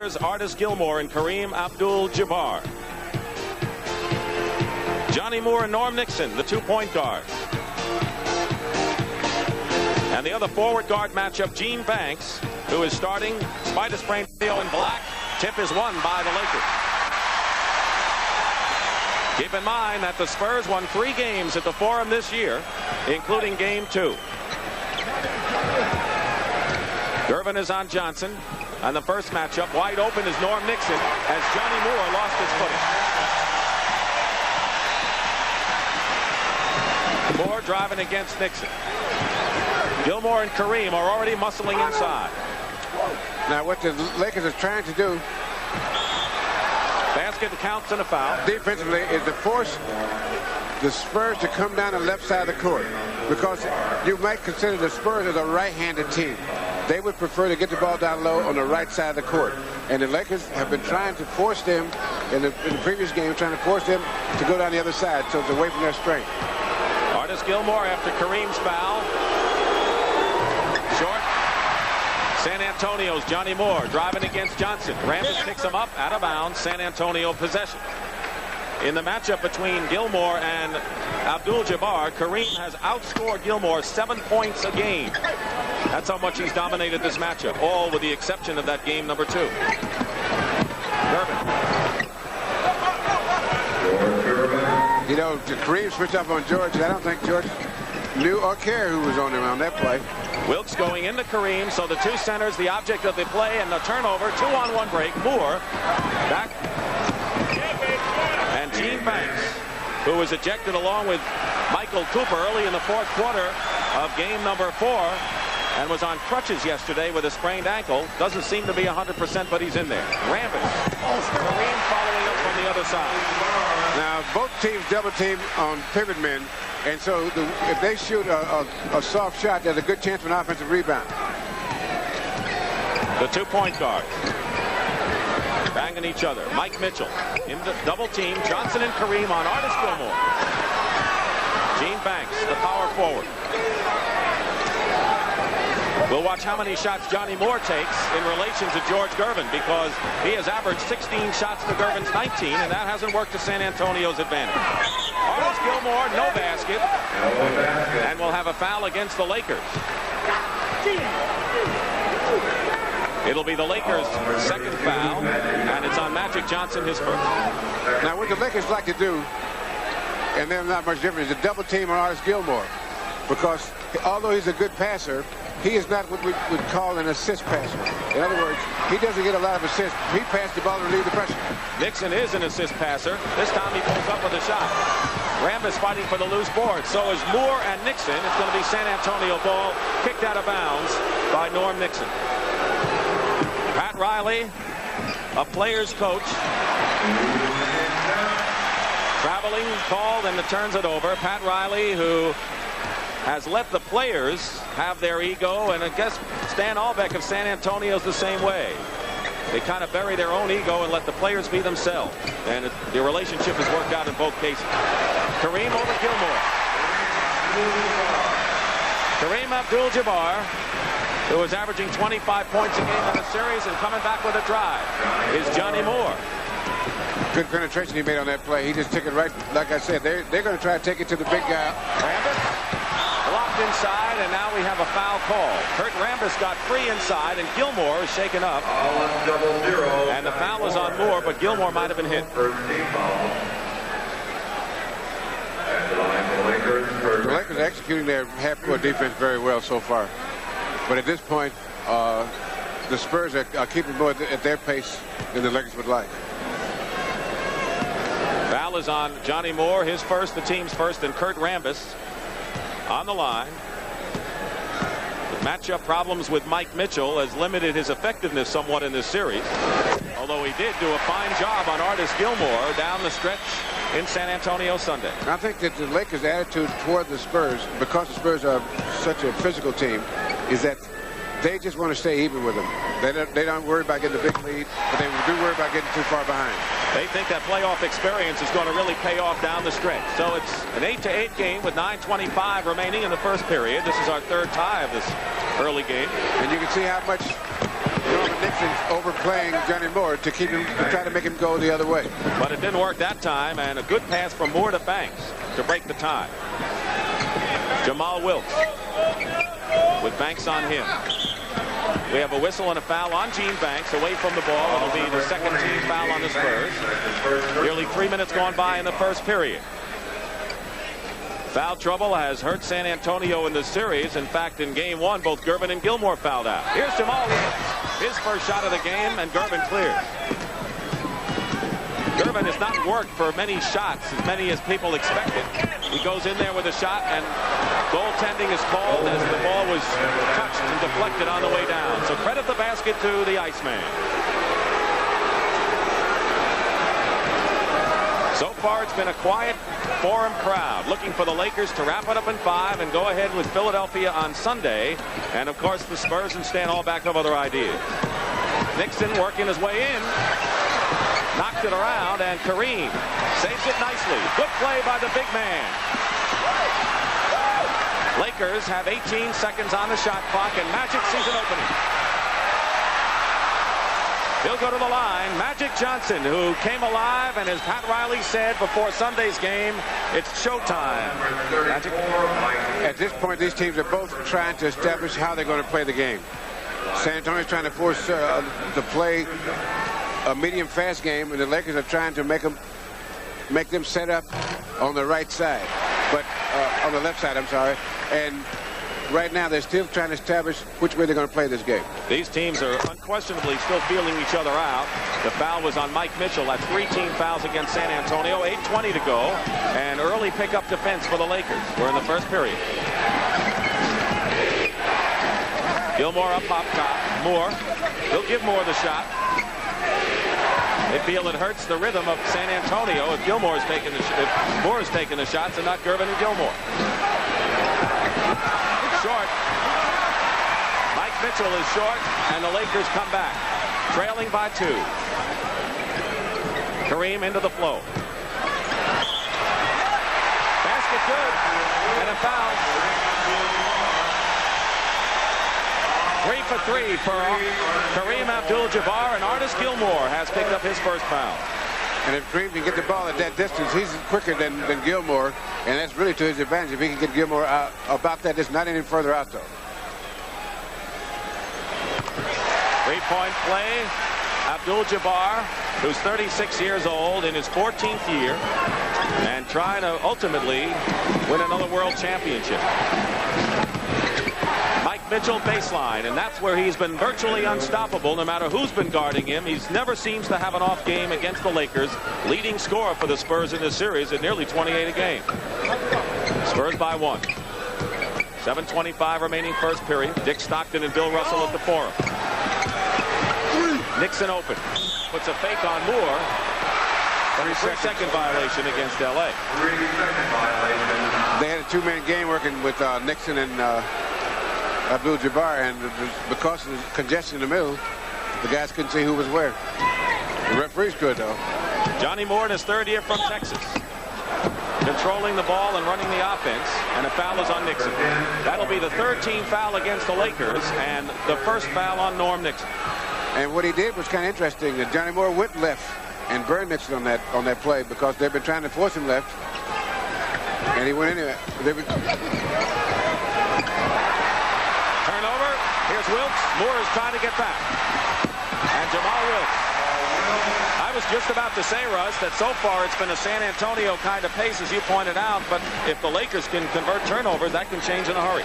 Here's Artis, Gilmore, and Kareem Abdul-Jabbar. Johnny Moore and Norm Nixon, the 2-point guards. And the other forward guard matchup, Gene Banks, who is starting, spider sprain in black. Tip is won by the Lakers. Keep in mind that the Spurs won 3 games at the Forum this year, including Game 2. Gervin is on Johnson. And the first matchup, wide open, is Norm Nixon as Johnny Moore lost his footing. Moore driving against Nixon. Gilmore and Kareem are already muscling inside. Now what the Lakers are trying to do, basket counts and a foul, defensively, is to force the Spurs to come down the left side of the court, because you might consider the Spurs as a right-handed team. They would prefer to get the ball down low on the right side of the court. And the Lakers have been trying to force them, in the previous game, trying to force them to go down the other side, so it's away from their strength. Artis Gilmore after Kareem's foul. Short. San Antonio's Johnny Moore driving against Johnson. Rambis picks him up, out of bounds. San Antonio possession. In the matchup between Gilmore and Abdul-Jabbar, Kareem has outscored Gilmore 7 points a game. That's how much he's dominated this matchup, all with the exception of that game number 2. Gervin. You know, Kareem switched up on George, and I don't think George knew or cared who was on him on that play. Wilkes going into Kareem, so the 2 centers, the object of the play, and the turnover. 2-on-1 break. Moore back. And Gene Banks, who was ejected along with Michael Cooper early in the 4th quarter of game number 4 and was on crutches yesterday with a sprained ankle. Doesn't seem to be 100%, but he's in there. Rambis. Kareem following up from the other side. Now, both teams double team on pivot men, and so if they shoot a soft shot, there's a good chance for an offensive rebound. The 2-point guard. Banging each other. Mike Mitchell in the double team. Johnson and Kareem on Artis Gilmore. Gene Banks, the power forward. We'll watch how many shots Johnny Moore takes in relation to George Gervin, because he has averaged 16 shots to Gervin's 19, and that hasn't worked to San Antonio's advantage. Artis Gilmore, no basket, and we'll have a foul against the Lakers. It'll be the Lakers' 2nd foul, and it's on Magic Johnson, his 1st. Now, what the Lakers like to do, and they're not much different, is a double team on Artis Gilmore, because although he's a good passer, he is not what we would call an assist passer. In other words, he doesn't get a lot of assists. He passed the ball to relieve the pressure. Nixon is an assist passer. This time he pulls up with a shot. Rambis fighting for the loose board. So is Moore and Nixon. It's going to be San Antonio ball, kicked out of bounds by Norm Nixon. Pat Riley, a player's coach, traveling, called, and turns it over. Pat Riley, who has let the players have their ego, and I guess Stan Albeck of San Antonio's the same way. They kind of bury their own ego and let the players be themselves. And the relationship has worked out in both cases. Kareem over Gilmore. Kareem Abdul-Jabbar, who is averaging 25 points a game in the series and coming back with a drive, is Johnny Moore. Good penetration he made on that play. He just took it right, like I said, they're going to try to take it to the big guy. Rambis blocked inside, and now we have a foul call. Kurt Rambis got free inside, and Gilmore is shaken up. And the foul is on Moore, but Gilmore might have been hit. The Lakers are executing their half-court defense very well so far. But at this point, the Spurs are keeping more at their pace than the Lakers would like. Foul is on Johnny Moore, his 1st, the team's 1st, and Kurt Rambis on the line. The matchup problems with Mike Mitchell has limited his effectiveness somewhat in this series, although he did do a fine job on Artis Gilmore down the stretch in San Antonio Sunday. I think that the Lakers' attitude toward the Spurs, because the Spurs are such a physical team, is that they just want to stay even with them. They don't worry about getting a big lead, but they do worry about getting too far behind. They think that playoff experience is going to really pay off down the stretch. So it's an 8-8 game with 9:25 remaining in the 1st period. This is our 3rd tie of this early game. And you can see how much Nixon's overplaying Johnny Moore to keep him, to try to make him go the other way. But it didn't work that time, and a good pass from Moore to Banks to break the tie. Jamaal Wilkes with Banks on him. We have a whistle and a foul on Gene Banks away from the ball. It'll be the second team foul on the Spurs. Nearly 3 minutes gone by in the first period. Foul trouble has hurt San Antonio in this series. In fact, in game one, both Gervin and Gilmore fouled out. Here's Jamaal Wilkes, his first shot of the game, and Gervin clears. Gervin has not worked for many shots, as many as people expected. He goes in there with a shot, and goaltending is called as the ball was touched and deflected on the way down. So credit the basket to the Iceman. So far, it's been a quiet Forum crowd looking for the Lakers to wrap it up in 5 and go ahead with Philadelphia on Sunday. And, of course, the Spurs and Stan all back of other ideas. Nixon working his way in. Knocked it around, and Kareem saves it nicely. Good play by the big man. Lakers have 18 seconds on the shot clock, and Magic sees an opening. He'll go to the line. Magic Johnson, who came alive, and as Pat Riley said before Sunday's game, it's showtime. Magic. At this point, these teams are both trying to establish how they're going to play the game. San Antonio's trying to force to play a medium fast game, and the Lakers are trying to make them set up on the right side, but on the left side, I'm sorry. And right now they're still trying to establish which way they're going to play this game. These teams are unquestionably still feeling each other out. The foul was on Mike Mitchell. That's 3 team fouls against San Antonio. 8:20 to go, and early pickup defense for the Lakers. We're in the first period. Gilmore up top. Moore. He'll give Moore the shot. They feel it hurts the rhythm of San Antonio if Moore is taking the shots and not Gervin and Gilmore. Short. Mike Mitchell is short, and the Lakers come back, trailing by 2. Kareem into the flow. Basket good, and a foul. 3 for 3 for Kareem Abdul-Jabbar, and Artis Gilmore has picked up his first foul. And if Kareem can get the ball at that distance, he's quicker than Gilmore, and that's really to his advantage. If he can get Gilmore out about that, it's not any further out, though. 3-point play. Abdul-Jabbar, who's 36 years old in his 14th year, and trying to ultimately win another world championship. Mike Mitchell baseline, and that's where he's been virtually unstoppable no matter who's been guarding him. He's never seems to have an off game against the Lakers. Leading scorer for the Spurs in this series at nearly 28 a game. Spurs by 1. 7:25 remaining first period. Dick Stockton and Bill Russell at the Forum. Nixon open. Puts a fake on Moore. 3-second violation against L.A. They had a 2-man game working with Nixon and Abdul-Jabbar, and because of the congestion in the middle, the guys couldn't see who was where. The referees could, though. Johnny Moore in his 3rd year from Texas, controlling the ball and running the offense, and a foul is on Nixon. That'll be the 3rd team foul against the Lakers, and the first foul on Norm Nixon. And what he did was kind of interesting. That Johnny Moore went left and burned Nixon on that play because they've been trying to force him left, and he went anyway. Turnover. Here's Wilkes. Moore is trying to get back. And Jamaal Wilkes. I was just about to say, Russ, that so far it's been a San Antonio kind of pace, as you pointed out, but if the Lakers can convert turnovers, that can change in a hurry.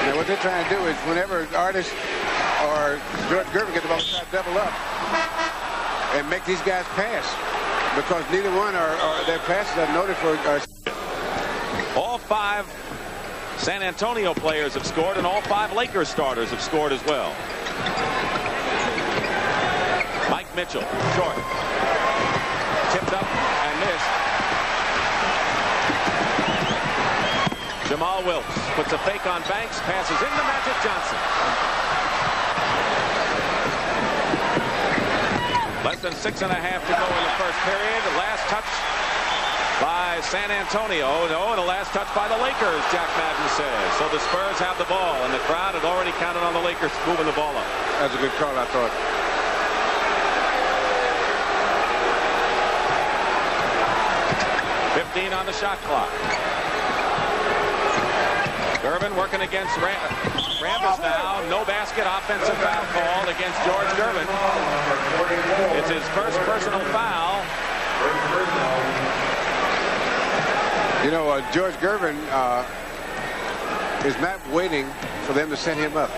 Now, what they're trying to do is whenever Artis or Gervin get the ball, try to double up and make these guys pass, because neither one are their passes are noted for. All 5 San Antonio players have scored, and all 5 Lakers starters have scored as well. Mike Mitchell, short. Tipped up and missed. Jamaal Wilkes puts a fake on Banks, passes into Magic Johnson. Less than 6.5 to go in the first period. The last touch by San Antonio. No, and the last touch by the Lakers, Jack Madden says. So the Spurs have the ball, and the crowd had already counted on the Lakers moving the ball up. That's a good call, I thought. On the shot clock. Gervin working against Rambis now. No basket, offensive foul called against George Gervin. It's his first personal foul. You know, George Gervin is not waiting for them to set him up.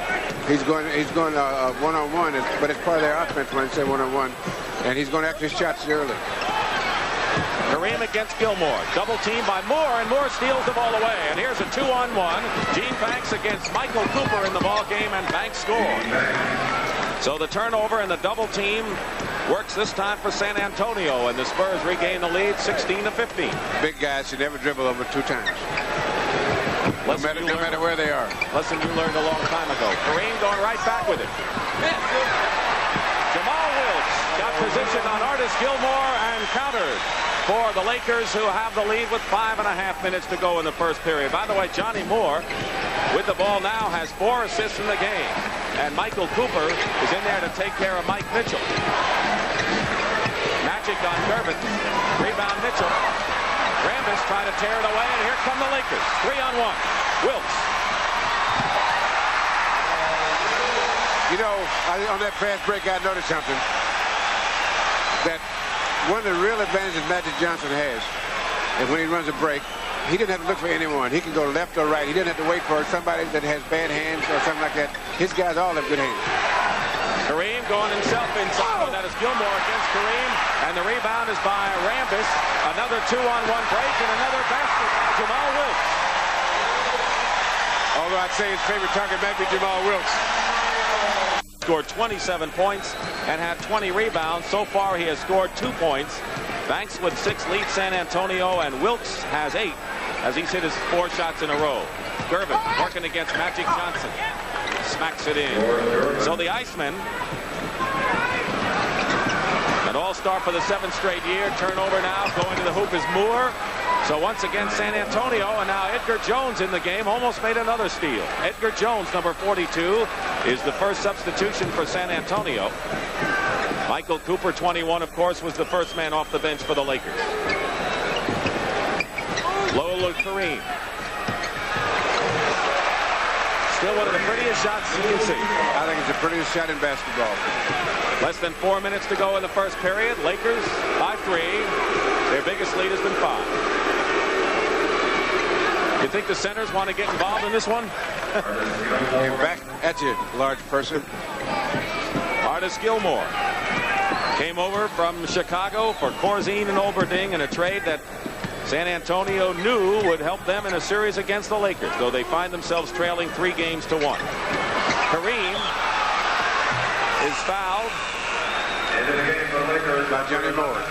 He's going one-on-one, but it's part of their offense when they say one-on-one, and he's going after his shots early. Kareem against Gilmore. Double team by Moore, and Moore steals the ball away. And here's a 2-on-1. Gene Banks against Michael Cooper in the ball game, and Banks scored. So the turnover and the double team works this time for San Antonio, and the Spurs regain the lead 16-15. Big guys should never dribble over 2 times. No matter where they are. Lesson you learned a long time ago. Kareem going right back with it. Jamaal Wilkes got position on Artis Gilmore and countered for the Lakers, who have the lead with 5.5 minutes to go in the first period. By the way, Johnny Moore with the ball now has 4 assists in the game, and Michael Cooper is in there to take care of Mike Mitchell. Magic on Gervin. Rebound Mitchell. Rambis trying to tear it away, and here come the Lakers. 3-on-1. Wilkes. You know, on that fast break, I noticed something. That one of the real advantages Magic Johnson has is when he runs a break, he didn't have to look for anyone. He can go left or right. He didn't have to wait for somebody that has bad hands or something like that. His guys all have good hands. Kareem going himself inside. That is Gilmore against Kareem, and the rebound is by Rambis. Another 2-on-1 break and another basket by Jamaal Wilkes. Although I'd say his favorite target might be Jamaal Wilkes. Scored 27 points and had 20 rebounds. So far he has scored 2 points. Banks with 6 leads San Antonio, and Wilkes has 8 as he's hit his 4 shots in a row. Gervin working against Magic Johnson. Smacks it in. So the Iceman, an all-star for the 7th straight year. Turnover now. Going to the hoop is Moore. So once again, San Antonio, and now Edgar Jones in the game, almost made another steal. Edgar Jones, number 42, is the first substitution for San Antonio. Michael Cooper, 21, of course, was the first man off the bench for the Lakers. Lola Kareem. Still one of the prettiest shots you can see. I think it's the prettiest shot in basketball. Less than 4 minutes to go in the first period. Lakers by 3. Their biggest lead has been 5. You think the centers want to get involved in this one? Hey, back at you, large person. Artis Gilmore came over from Chicago for Corzine and Olberding in a trade that San Antonio knew would help them in a series against the Lakers, though they find themselves trailing 3-1. Kareem is fouled by Johnny Moore.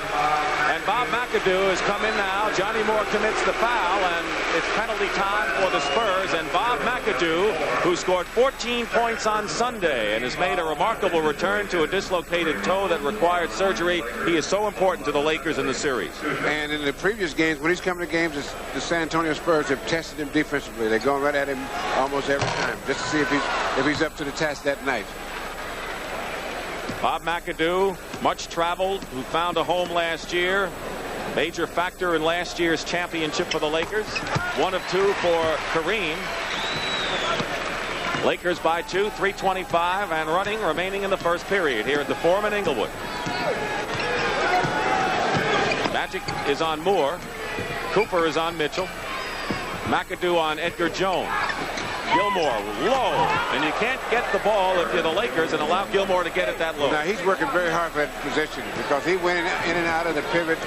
And Bob McAdoo has come in now. Johnny Moore commits the foul, and it's penalty time for the Spurs. And Bob McAdoo, who scored 14 points on Sunday and has made a remarkable return to a dislocated toe that required surgery. He is so important to the Lakers in the series. And in the previous games, when he's coming to games, the San Antonio Spurs have tested him defensively. They're going right at him almost every time, just to see if he's up to the task that night. Bob McAdoo, much traveled, who found a home last year. Major factor in last year's championship for the Lakers. 1 of 2 for Kareem. Lakers by 2, 3:25 and running, remaining in the first period here at the Forum in Inglewood. Magic is on Moore. Cooper is on Mitchell. McAdoo on Edgar Jones. Gilmore low, and you can't get the ball if you're the Lakers and allow Gilmore to get it that low. Now he's working very hard for that position because he went in and out of the pivot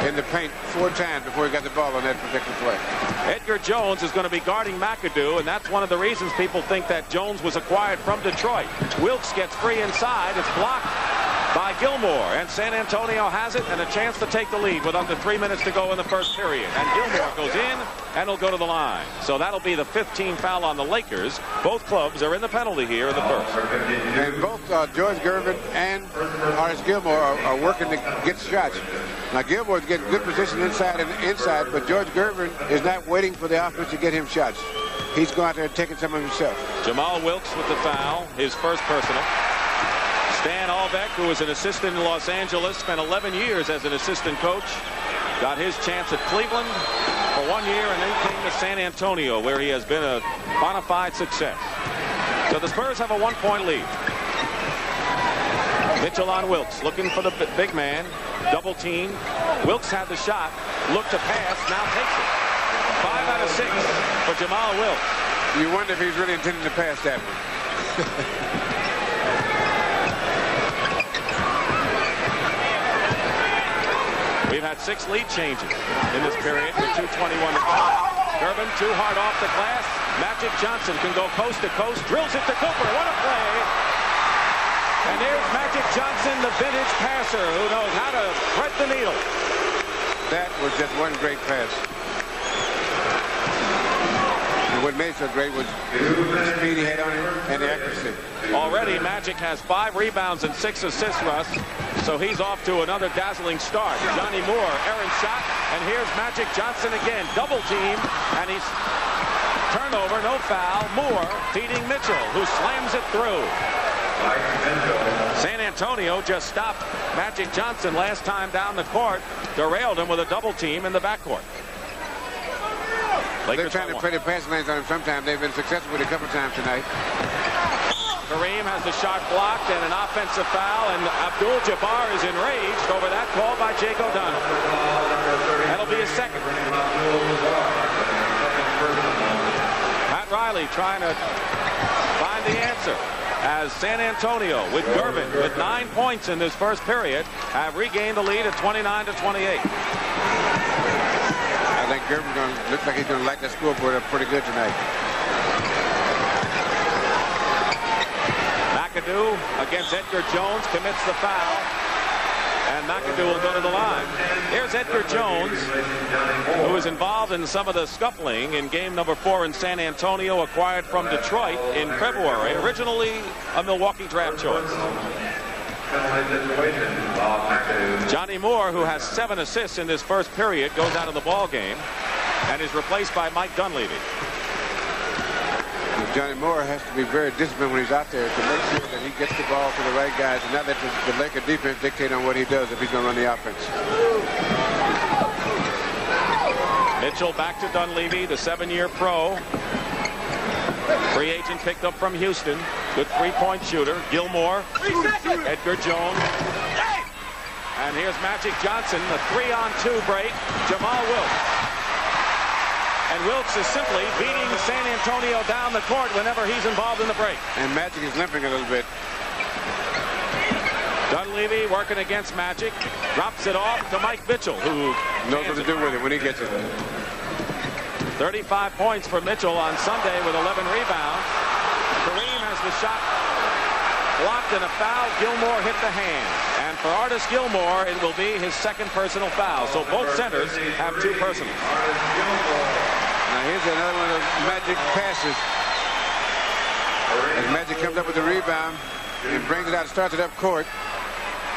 in the paint 4 times before he got the ball on that particular play. Edgar Jones is going to be guarding McAdoo, and that's one of the reasons people think that Jones was acquired from Detroit. Wilkes gets free inside. It's blocked by Gilmore, and San Antonio has it and a chance to take the lead with under 3 minutes to go in the first period. And Gilmore goes in and will go to the line. So that'll be the 15th foul on the Lakers. Both clubs are in the penalty here in the first. And both George Gervin and Artis Gilmore are working to get shots. Now Gilmore's getting good position inside and inside, but George Gervin is not waiting for the offense to get him shots. He's going out there and taking some of himself. Jamaal Wilkes with the foul, his first personal. Stan Albeck, who was an assistant in Los Angeles, spent 11 years as an assistant coach. Got his chance at Cleveland for 1 year and then came to San Antonio, where he has been a bona fide success. So the Spurs have a 1-point lead. Mitchell on Wilkes, looking for the big man. Double team. Wilkes had the shot, looked to pass, now takes it. 5 out of 6 for Jamaal Wilkes. You wonder if he's really intending to pass that one. We've had 6 lead changes in this period with 2:21 to play. Gervin too hard off the glass. Magic Johnson can go coast to coast, drills it to Cooper. What a play! And there's Magic Johnson, the vintage passer who knows how to thread the needle. That was just one great pass. And what made it so great was the speed he had on it and the accuracy. Already Magic has 5 rebounds and 6 assists, Russ. So he's off to another dazzling start. Johnny Moore, errant shot, and here's Magic Johnson again, double team, and he's turnover, no foul. Moore feeding Mitchell, who slams it through. San Antonio just stopped Magic Johnson last time down the court, derailed him with a double team in the backcourt. They're trying to play the passing lanes on him sometimes. They've been successful with it a couple times tonight. Kareem has the shot blocked and an offensive foul, and Abdul-Jabbar is enraged over that call by Jake O'Donnell. That'll be his second. Pat Riley trying to find the answer as San Antonio with Gervin with 9 points in this first period have regained the lead at 29 to 28. I think Gervin looks like he's going to light that scoreboard up pretty good tonight. McAdoo against Edgar Jones commits the foul, and McAdoo will go to the line. Here's Edgar Jones, who was involved in some of the scuffling in game number 4 in San Antonio, acquired from Detroit in February, originally a Milwaukee draft choice. Johnny Moore, who has 7 assists in this first period, goes out of the ball game and is replaced by Mike Dunleavy. Johnny Moore has to be very disciplined when he's out there to make sure that he gets the ball to the right guys and not let the Laker defense dictate on what he does if he's going to run the offense. Mitchell back to Dunleavy, the 7-year pro. Free agent picked up from Houston. Good 3-point shooter. Gilmore, Edgar Jones. And here's Magic Johnson, the 3-on-2 break. Jamaal Wilkes. And Wilkes is simply beating San Antonio down the court whenever he's involved in the break. And Magic is limping a little bit. Dunleavy working against Magic. Drops it off to Mike Mitchell, who knows what to do with it when he gets it. 35 points for Mitchell on Sunday with 11 rebounds. Kareem has the shot blocked and a foul. Gilmore hit the hand. And for Artis Gilmore, it will be his second personal foul. So both centers have 2 personals. Now here's another one of those Magic passes. As Magic comes up with the rebound and brings it out, starts it up court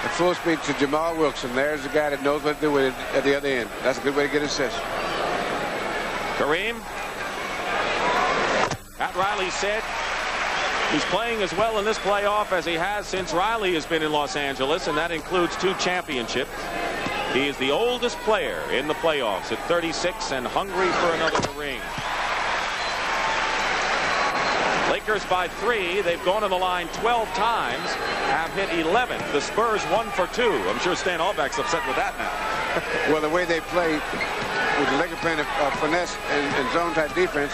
at full speed to Jamaal Wilkes. And there's the guy that knows what to do with it at the other end. That's a good way to get assists. Kareem. Pat Riley said he's playing as well in this playoff as he has since Riley has been in Los Angeles, and that includes 2 championships. He is the oldest player in the playoffs at 36 and hungry for another ring. Lakers by 3. They've gone to the line 12 times, have hit 11. The Spurs 1 for 2. I'm sure Stan Albeck's upset with that now. Well, the way they play, with the Lakers playing a finesse and zone-type defense,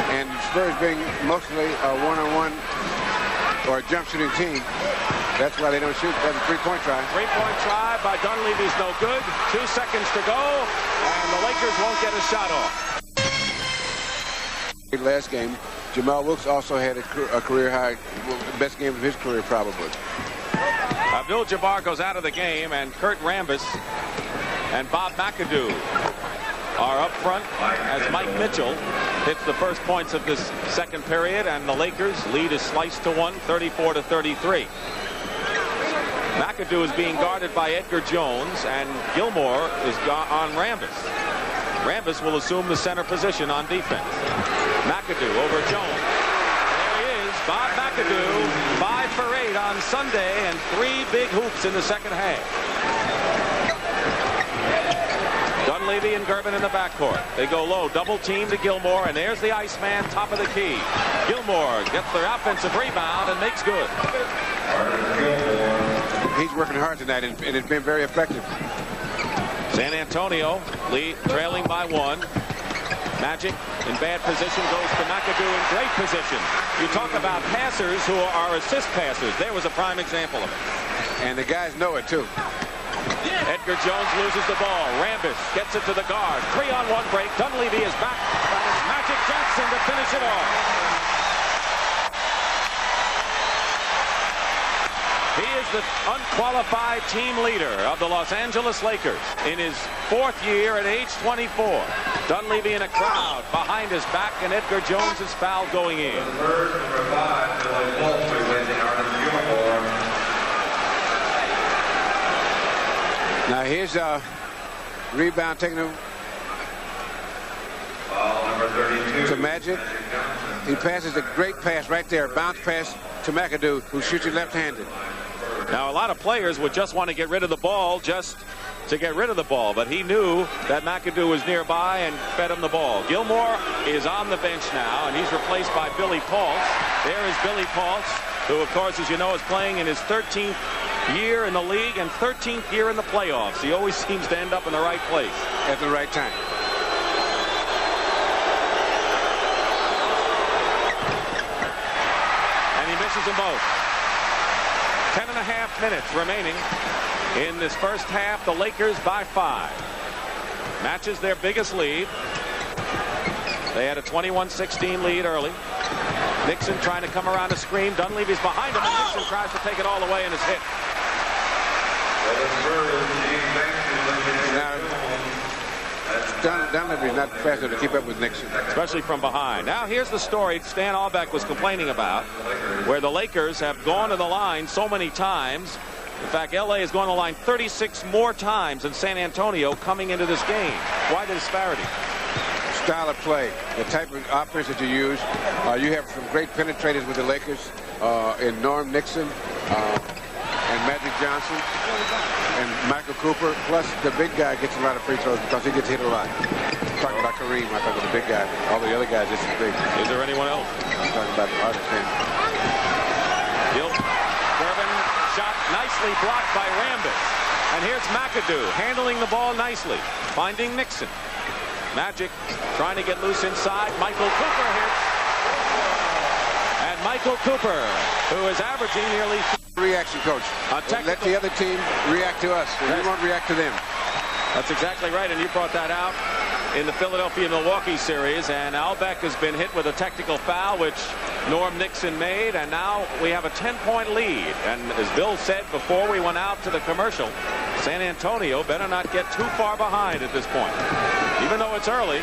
and Spurs being mostly a one-on-one or a jump-shooting team, that's why they don't shoot. That's a 3-point try. 3-point try by Dunleavy's no good. 2 seconds to go, and the Lakers won't get a shot off. Last game, Jamaal Wilkes also had a career high, best game of his career probably. Abdul-Jabbar goes out of the game, and Kurt Rambis and Bob McAdoo are up front as Mike Mitchell hits the first points of this second period, and the Lakers lead is sliced to 1, 34-33. McAdoo is being guarded by Edgar Jones, and Gilmore is on Rambis. Rambis will assume the center position on defense. McAdoo over Jones. There he is, Bob McAdoo, 5 for 8 on Sunday, and 3 big hoops in the second half. Dunleavy and Gervin in the backcourt. They go low, double team to Gilmore, and there's the Iceman, top of the key. Gilmore gets the offensive rebound and makes good. He's working hard tonight, and it's been very effective. San Antonio trailing by 1. Magic in bad position goes to McAdoo in great position. You talk about passers who are assist passers. There was a prime example of it. And the guys know it, too. Edgar Jones loses the ball. Rambis gets it to the guard. 3-on-1 break. Dunleavy is back. And it's Magic Johnson to finish it off. He is the unqualified team leader of the Los Angeles Lakers in his 4th year at age 24. Dunleavy in a crowd behind his back, and Edgar Jones is fouled going in. Now here's a rebound taken to Magic. He passes a great pass right there, bounce pass to McAdoo, who shoots it left-handed. Now, a lot of players would just want to get rid of the ball just to get rid of the ball, but he knew that McAdoo was nearby and fed him the ball. Gilmore is on the bench now, and he's replaced by Billy Paultz. There is Billy Paultz, who, of course, as you know, is playing in his 13th year in the league and 13th year in the playoffs. He always seems to end up in the right place at the right time. And he misses them both. 10.5 minutes remaining in this first half. The Lakers by 5. Matches their biggest lead. They had a 21-16 lead early. Nixon trying to come around a screen. Dunleavy's behind him, and Nixon tries to take it all the way and is hit. Now, Dunleavy's not fast enough to keep up with Nixon, especially from behind. Now here's the story Stan Albeck was complaining about, where the Lakers have gone to the line so many times. In fact, LA has gone to the line 36 more times than San Antonio coming into this game. Why the disparity? Style of play, the type of offense that you use. You have some great penetrators with the Lakers in Norm Nixon and Magic Johnson and Michael Cooper. Plus, the big guy gets a lot of free throws because he gets hit a lot. I'm talking about Kareem. I'm talking about the big guy. All the other guys just as big. Is there anyone else? I'm talking about Artis. Gervin shot nicely blocked by Rambis. And here's McAdoo handling the ball nicely, finding Nixon. Magic trying to get loose inside. Michael Cooper hits. And Michael Cooper, who is averaging nearly... Reaction, coach. Let the other team react to us. We won't react to them. That's exactly right, and you brought that out in the Philadelphia-Milwaukee series, and Albeck has been hit with a technical foul, which Norm Nixon made, and now we have a 10-point lead. And as Bill said before we went out to the commercial, San Antonio better not get too far behind at this point. Even though it's early,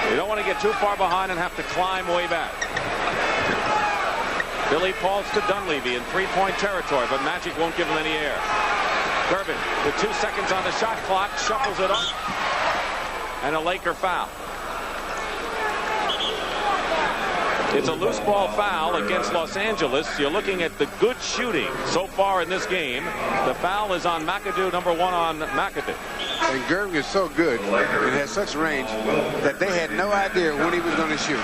you don't want to get too far behind and have to climb way back. Billy Paultz to Dunleavy in 3-point territory, but Magic won't give him any air. Gervin with 2 seconds on the shot clock, shuffles it up, and a Laker foul. It's a loose ball foul against Los Angeles. You're looking at the good shooting so far in this game. The foul is on McAdoo, number 1 on McAdoo. And Gervin is so good and has such range that they had no idea when he was going to shoot.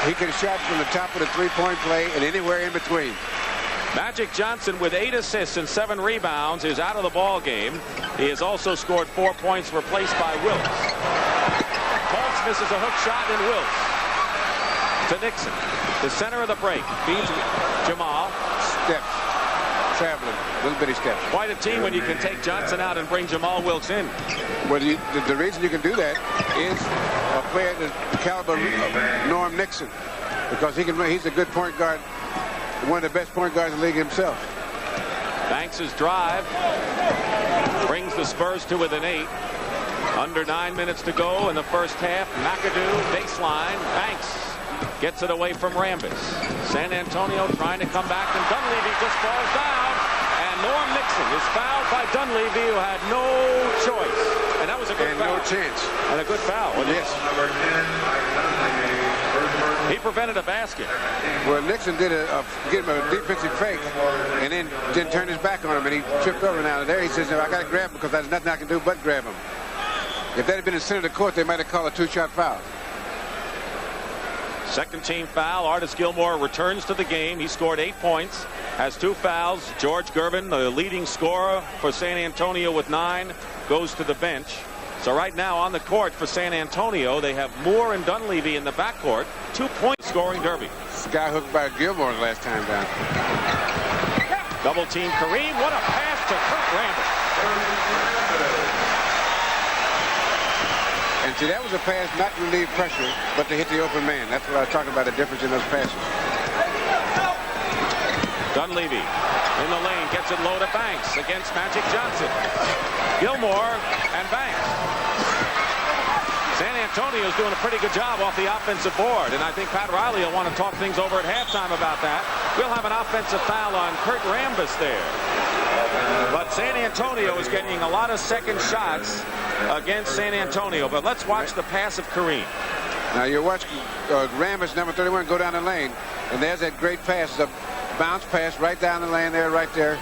He could have shot from the top of the 3-point play and anywhere in between. Magic Johnson with 8 assists and 7 rebounds is out of the ball game. He has also scored 4 points, replaced by Wilkes. Paultz misses a hook shot, and Wilkes to Nixon. The center of the break feeds Jamaal. Steps. Traveling. Little bitty steps. Quite a team when you can take Johnson out and bring Jamaal Wilkes in. Well, the reason you can do that is a player the caliber of Norm Nixon, because he's a good point guard, one of the best point guards in the league himself. Banks' drive brings the Spurs to within 8. Under 9 minutes to go in the first half. McAdoo, baseline. Banks gets it away from Rambis. San Antonio trying to come back, and Dunleavy just falls down. And Norm Nixon is fouled by Dunleavy, who had no choice. And that was a good foul. No chance. And a good foul. Yes. He prevented a basket. Well, Nixon did get him a defensive fake, and then turned his back on him, and he tripped over now and there. He says, no, I got to grab him because there's nothing I can do but grab him. If that had been in the center of the court, they might have called a 2-shot foul. Second team foul. Artis Gilmore returns to the game. He scored 8 points, has 2 fouls. George Gervin, the leading scorer for San Antonio with 9, goes to the bench. So right now on the court for San Antonio, they have Moore and Dunleavy in the backcourt. 2-point scoring derby. Sky hooked by Gilmore the last time down. Double team Kareem. What a pass to Kurt Rambis. And see, that was a pass not to relieve pressure, but to hit the open man. That's what I was talking about, the difference in those passes. Dunleavy in the lane, gets it low to Banks against Magic Johnson. Gilmore and Banks. San Antonio's doing a pretty good job off the offensive board, and I think Pat Riley will want to talk things over at halftime about that. We'll have an offensive foul on Kurt Rambis there. But San Antonio is getting a lot of second shots against San Antonio. But let's watch the pass of Kareem. Now you're watching Rambis, number 31, go down the lane, and there's that great pass, the bounce pass right down the lane there, right there.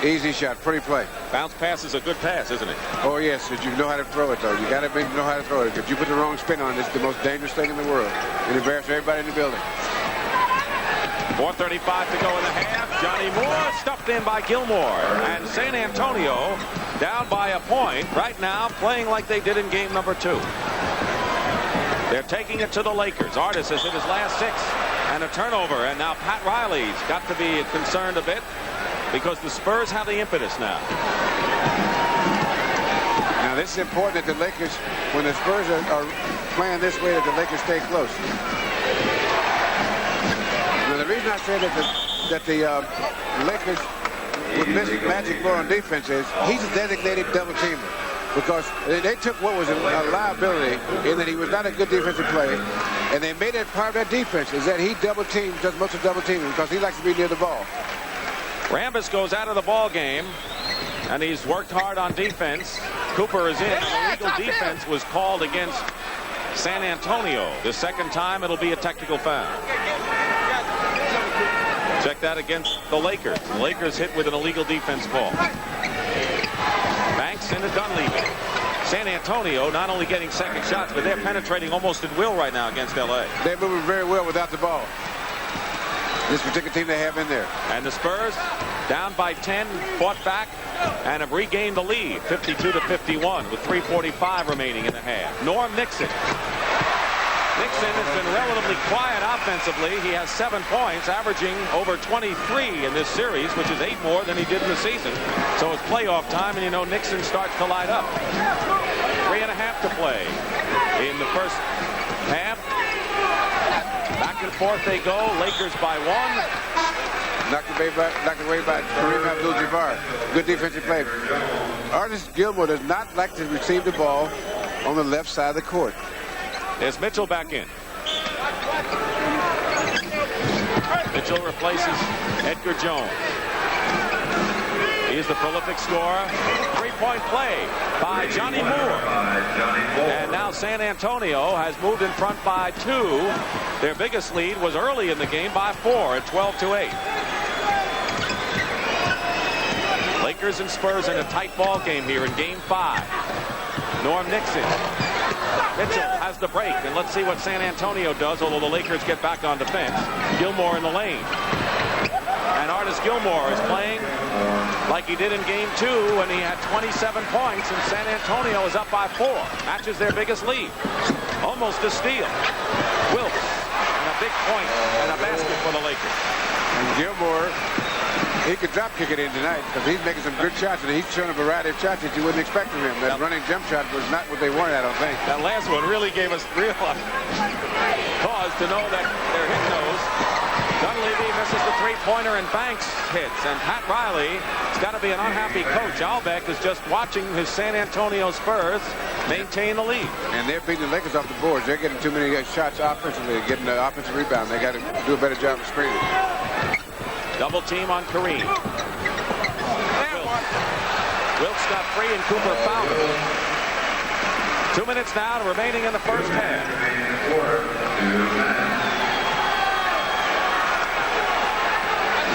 Easy shot, pretty play. Bounce pass is a good pass, isn't it? Oh yes, if you know how to throw it though. You got to know how to throw it. If you put the wrong spin on it, it's the most dangerous thing in the world. It embarrasses everybody in the building. 4:35 to go in the half. Johnny Moore stuffed in by Gilmore. And San Antonio down by a point right now, playing like they did in game number 2. They're taking it to the Lakers. Artis has hit his last 6 and a turnover. And now Pat Riley's got to be concerned a bit because the Spurs have the impetus now. Now this is important that the Lakers, when the Spurs are playing this way, that the Lakers stay close. Now the reason I say that the Lakers would miss Magic more on defense is he's a designated double teamer. Because they took what was a liability in that he was not a good defensive player, and they made it part of that defense is that he double teams, does most of double teaming because he likes to be near the ball. Rambis goes out of the ball game, and he's worked hard on defense. Cooper is in. And illegal defense was called against San Antonio. The second time it'll be a technical foul. Check that against the Lakers. The Lakers hit with an illegal defense call. Banks into Dunleavy. San Antonio not only getting second shots, but they're penetrating almost at will right now against L.A. They're moving very well without the ball. This particular team they have in there. And the Spurs down by 10, fought back, and have regained the lead, 52-51, with 3:45 remaining in the half. Norm Nixon. Nixon has been relatively quiet offensively. He has 7 points, averaging over 23 in this series, which is 8 more than he did in the season. So it's playoff time, and you know Nixon starts to light up. 3.5 to play in the first half. Back and forth they go. Lakers by 1. Knocked away by Kareem Abdul-Jabbar. Good defensive play. Artis Gilmore does not like to receive the ball on the left side of the court. There's Mitchell back in. Mitchell replaces Edgar Jones. He is the prolific scorer. 3-point play by Johnny Moore. And now San Antonio has moved in front by 2. Their biggest lead was early in the game by 4 at 12-8. Lakers and Spurs in a tight ball game here in game 5. Norm Nixon. Mitchell has the break, and let's see what San Antonio does, although the Lakers get back on defense. Gilmore in the lane. And Artis Gilmore is playing like he did in game 2 when he had 27 points, and San Antonio is up by 4. Matches their biggest lead. Almost a steal. Wilkes, and a big point and a basket for the Lakers. And Gilmore, he could drop kick it in tonight because he's making some good shots, and he's showing a variety of shots that you wouldn't expect from him. That running jump shot was not what they wanted, I don't think. That last one really gave us real cause to know that they're hitting those. Dunleavy misses the three-pointer and Banks hits. And Pat Riley has got to be an unhappy coach. Albeck is just watching his San Antonio Spurs maintain the lead. And they're beating the Lakers off the boards. They're getting too many shots offensively, getting the offensive rebound. They got to do a better job of screening. Double team on Kareem. Wilkes got free and Cooper fouled him. 2 minutes now remaining in the first half.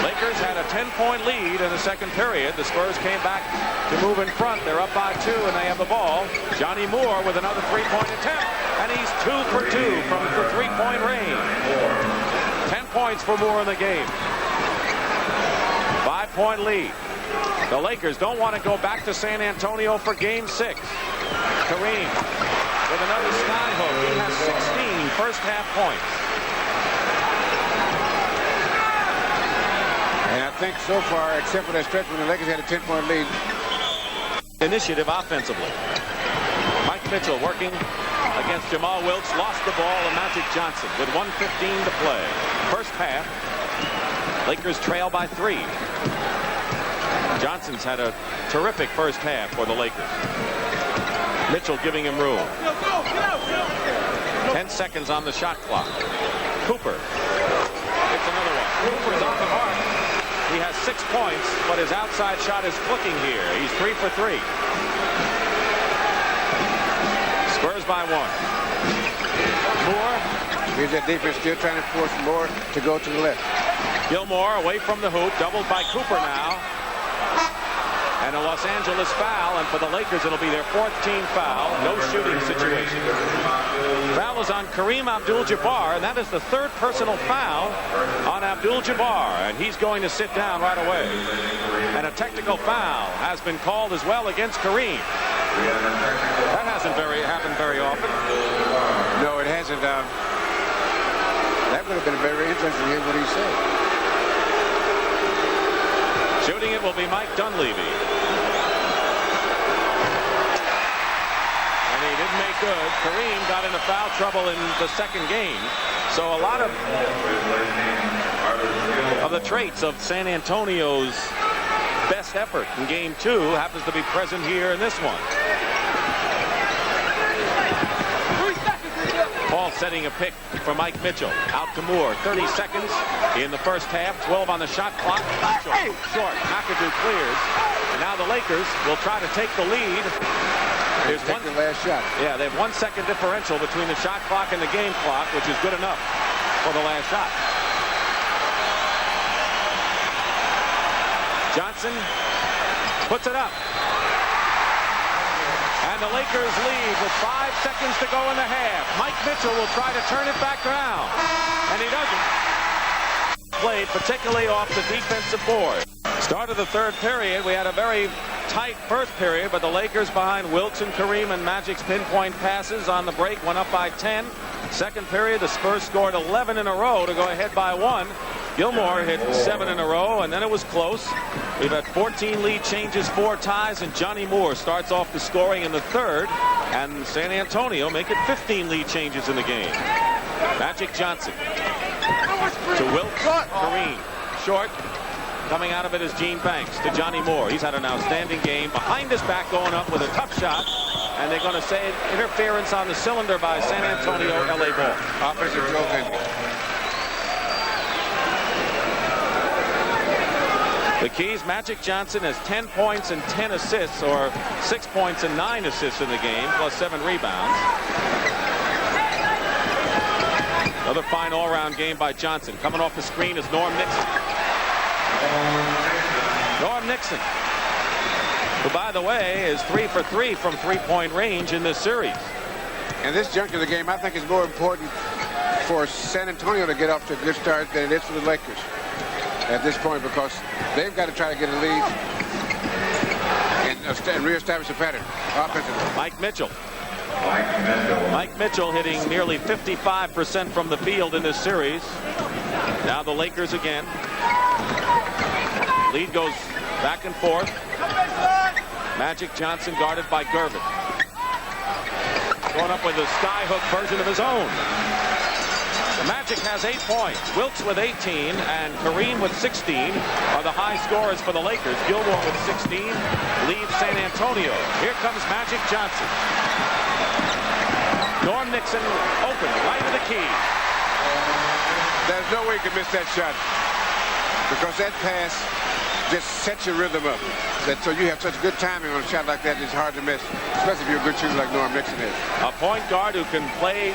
Lakers had a 10-point lead in the second period. The Spurs came back to move in front. They're up by 2 and they have the ball. Johnny Moore with another three-point attempt. And he's 2 for 2 from the three-point range. 10 points for Moore in the game. 5-point lead. The Lakers don't want to go back to San Antonio for game 6. Kareem with another sky hook. He has 16 first half points. And I think so far, except for that stretch when the Lakers had a 10-point lead. Initiative offensively. Mike Mitchell working against Jamaal Wilkes. Lost the ball to Magic Johnson with 1:15 to play. First half. Lakers trail by 3. Johnson's had a terrific first half for the Lakers. Mitchell giving him room. 10 seconds on the shot clock. Cooper. It's another one. Cooper's on the mark. He has 6 points, but his outside shot is clicking here. He's 3 for 3. Spurs by 1. Moore. Here's that defense still trying to force Moore to go to the left. Gilmore away from the hoop, doubled by Cooper now. And a Los Angeles foul, and for the Lakers it'll be their 4th team foul. No shooting situation. Foul is on Kareem Abdul-Jabbar, and that is the 3rd personal foul on Abdul-Jabbar, and he's going to sit down right away. And a technical foul has been called as well against Kareem. That hasn't happened very often. No, it hasn't. That would have been very interesting to hear what he said. Shooting it will be Mike Dunleavy. And he didn't make good. Kareem got into foul trouble in the second game. So a lot of the traits of San Antonio's best effort in game 2 happens to be present here in this one. Paul setting a pick for Mike Mitchell. Out to Moore. 30 seconds in the first half. 12 on the shot clock. Mitchell short. McAdoo clears. And now the Lakers will try to take the lead. There's the last shot. Yeah, they have 1 second differential between the shot clock and the game clock, which is good enough for the last shot. Johnson puts it up. And the Lakers lead with 5 seconds to go in the half. Mike Mitchell will try to turn it back around. And he doesn't. Played particularly off the defensive board. Start of the third period. We had a very tight first period, but the Lakers behind Wilkes and Kareem and Magic's pinpoint passes on the break went up by 10. Second period, the Spurs scored 11 in a row to go ahead by 1. Gilmore hit 7 in a row, and then it was close. We've had 14 lead changes, 4 ties, and Johnny Moore starts off the scoring in the third. And San Antonio make it 15 lead changes in the game. Magic Johnson to Wilkes, Kareem. Short. Coming out of it is Gene Banks to Johnny Moore. He's had an outstanding game. Behind his back going up with a tough shot. And they're going to say interference on the cylinder by San Antonio, LA ball. Offensive Joe. The keys, Magic Johnson has 10 points and 10 assists, or 6 points and 9 assists in the game, plus 7 rebounds. Another fine all-around game by Johnson. Coming off the screen is Norm Nixon. Norm Nixon, who, by the way, is 3 for 3 from three-point range in this series. And this juncture of the game, I think, is more important for San Antonio to get off to a good start than it is for the Lakers at this point, because they've got to try to get a lead and reestablish a pattern offensively. Mike Mitchell. Mike Mitchell hitting nearly 55% from the field in this series. Now the Lakers again. Lead goes back and forth. Magic Johnson guarded by Gervin. Going up with a skyhook version of his own. Magic has 8 points. Wilkes with 18 and Kareem with 16 are the high scorers for the Lakers. Gilmore with 16 leads San Antonio. Here comes Magic Johnson. Norm Nixon open right to the key. There's no way you can miss that shot because that pass just sets your rhythm up. So you have such good timing on a shot like that, it's hard to miss, especially if you're a good shooter like Norm Nixon is. A point guard who can play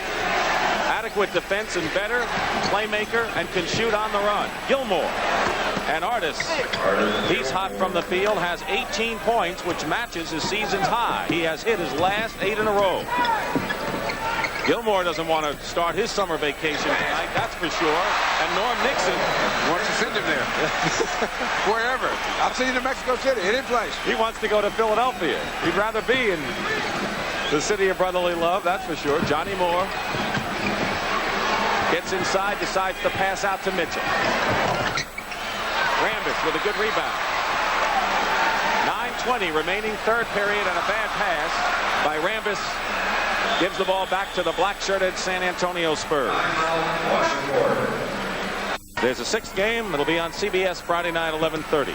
adequate defense and better playmaker and can shoot on the run. Gilmore and Artis. He's hot from the field, has 18 points, which matches his season's high. He has hit his last 8 in a row. Gilmore doesn't want to start his summer vacation tonight, that's for sure. And Norm Nixon wants to send him there. Wherever. I'll see you in Mexico City, any place. He wants to go to Philadelphia. He'd rather be in the city of brotherly love, that's for sure. Johnny Moore gets inside, decides to pass out to Mitchell. Rambis with a good rebound. 9:20 remaining third period, and a bad pass by Rambis gives the ball back to the black-shirted San Antonio Spurs. There's a 6th game. It'll be on CBS Friday night, 11:30.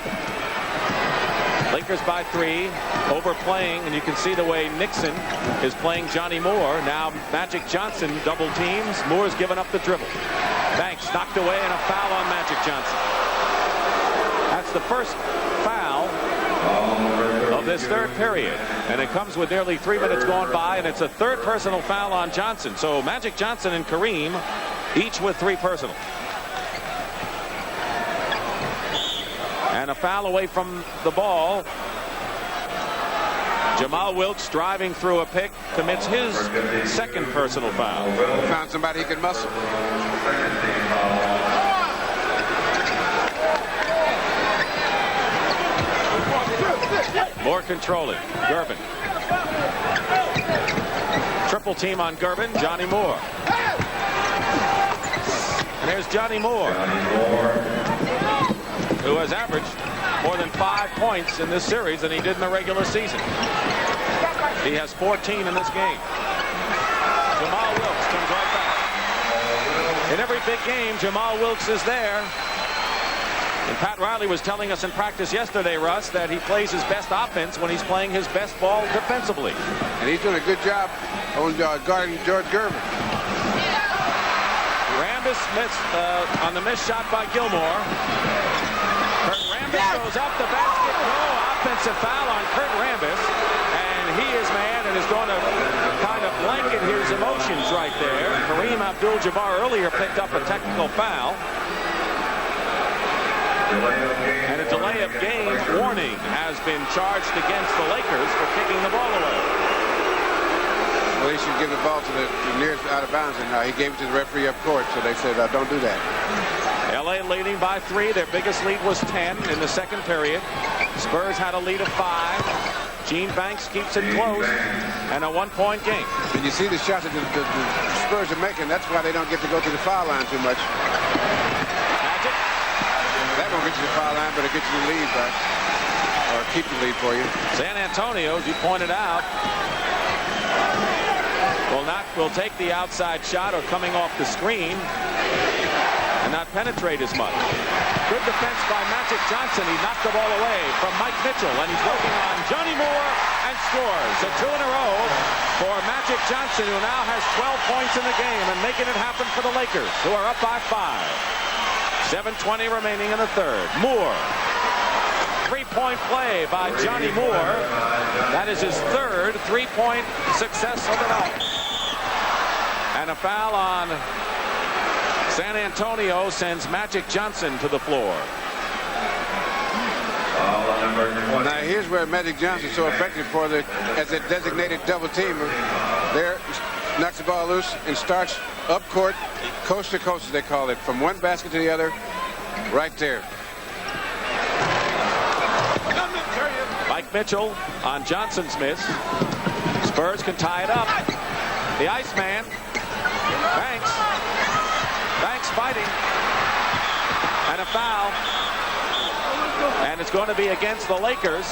Lakers by 3, overplaying, and you can see the way Nixon is playing Johnny Moore. Now Magic Johnson double teams. Moore's given up the dribble. Banks knocked away, and a foul on Magic Johnson. That's the first foul of this third period, and it comes with nearly 3 minutes gone by, and it's a third personal foul on Johnson. So Magic Johnson and Kareem each with 3 personal. And a foul away from the ball. Jamaal Wilkes driving through a pick commits his 2nd personal foul. Found somebody he could muscle. More controlling. Gervin. Triple team on Gervin. Johnny Moore. And there's Johnny Moore, who has averaged more than 5 points in this series than he did in the regular season. He has 14 in this game. Jamaal Wilkes comes right back. In every big game, Jamaal Wilkes is there. And Pat Riley was telling us in practice yesterday, Russ, that he plays his best offense when he's playing his best ball defensively. And he's doing a good job on guarding George Gervin. Rambis missed on the missed shot by Gilmore. Rambis goes up the basket. No offensive foul on Kurt Rambis. And he is mad and is going to kind of blanket his emotions right there. Kareem Abdul-Jabbar earlier picked up a technical foul. And a delay of game warning has been charged against the Lakers for kicking the ball away. Well, he should give the ball to the nearest out of bounds, and he gave it to the referee up court, so they said, don't do that. LA leading by 3. Their biggest lead was 10 in the 2nd period. Spurs had a lead of 5. Gene Banks keeps it close, and a 1-point game. And you see the shots that the Spurs are making. That's why they don't get to go to the foul line too much. Magic. That won't get you the foul line, but it gets you the lead back, or keep the lead for you. San Antonio, as you pointed out, will take the outside shot or coming off the screen and not penetrate as much. Good defense by Magic Johnson. He knocked the ball away from Mike Mitchell, and he's working on Johnny Moore and scores. So 2 in a row for Magic Johnson, who now has 12 points in the game and making it happen for the Lakers, who are up by 5. 7:20 remaining in the third. Moore. 3-point play by Johnny Moore. That is his 3rd 3-point success of the night. And a foul on San Antonio sends Magic Johnson to the floor. Now here's where Magic Johnson is so effective as a designated double teamer. There, knocks the ball loose and starts up court, coast to coast as they call it, from one basket to the other, right there. Mike Mitchell on Johnson's miss. Spurs can tie it up. The Iceman. Banks fighting. And a foul. And it's going to be against the Lakers.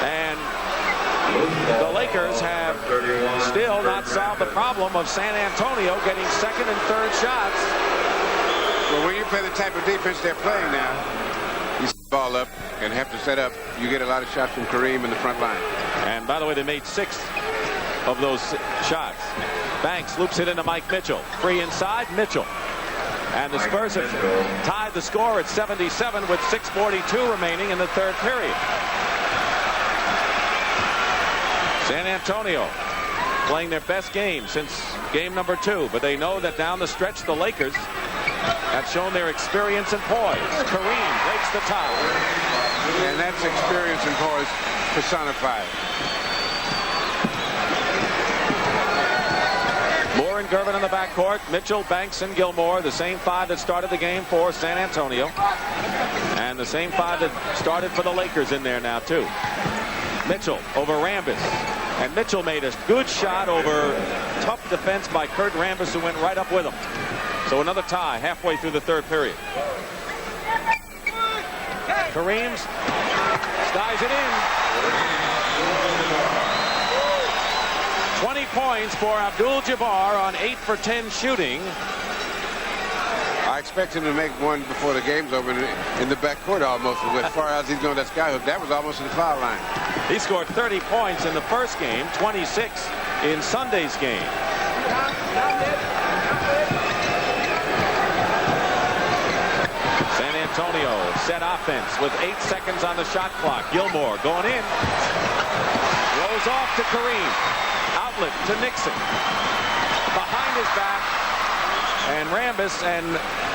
And the Lakers have still not solved the problem of San Antonio getting second and third shots. Well, when you play the type of defense they're playing now, you set the ball up and have to set up, you get a lot of shots from Kareem in the front line. And by the way, they made 6 of those shots. Banks loops it into Mike Mitchell. Free inside, Mitchell. And the Spurs have tied the score at 77 with 6:42 remaining in the third period. San Antonio playing their best game since game number 2, but they know that down the stretch the Lakers have shown their experience and poise. Kareem breaks the tie. And that's experience and poise personified. Moore and Gervin in the backcourt. Mitchell, Banks, and Gilmore, the same 5 that started the game for San Antonio. And the same 5 that started for the Lakers in there now, too. Mitchell over Rambis. And Mitchell made a good shot over tough defense by Kurt Rambis, who went right up with him. So another tie halfway through the third period. Kareem skies it in. 20 points for Abdul-Jabbar on 8 for 10 shooting. I expect him to make one before the game's over in the backcourt almost. As far as he's going that skyhook, that was almost in the foul line. He scored 30 points in the first game, 26 in Sunday's game. San Antonio set offense with 8 seconds on the shot clock. Gilmore going in. Rolls off to Kareem. Outlet to Nixon. Behind his back. And Rambis and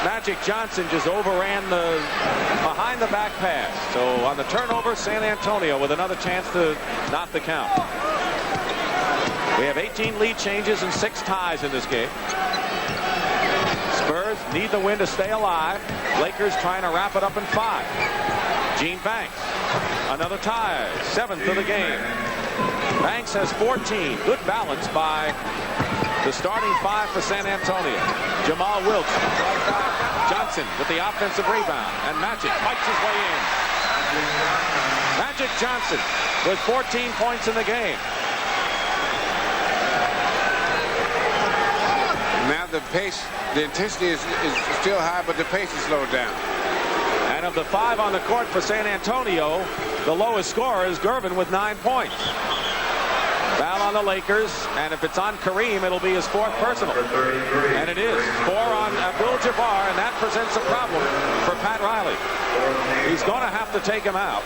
Magic Johnson just overran the behind the back pass. So on the turnover, San Antonio with another chance to knot the count. We have 18 lead changes and 6 ties in this game. Spurs need the win to stay alive. Lakers trying to wrap it up in 5. Gene Banks, another tie, 7th of the game. Banks has 14. Good balance by the starting 5 for San Antonio. Jamaal, Wilkes, Johnson with the offensive rebound, and Magic fights his way in. Magic Johnson with 14 points in the game. Now the pace, the intensity is still high, but the pace is slowed down. And of the 5 on the court for San Antonio, the lowest scorer is Gervin with 9 points. Foul on the Lakers, and if it's on Kareem, it'll be his 4th personal. And it is 4 on Abdul-Jabbar, and that presents a problem for Pat Riley. He's going to have to take him out.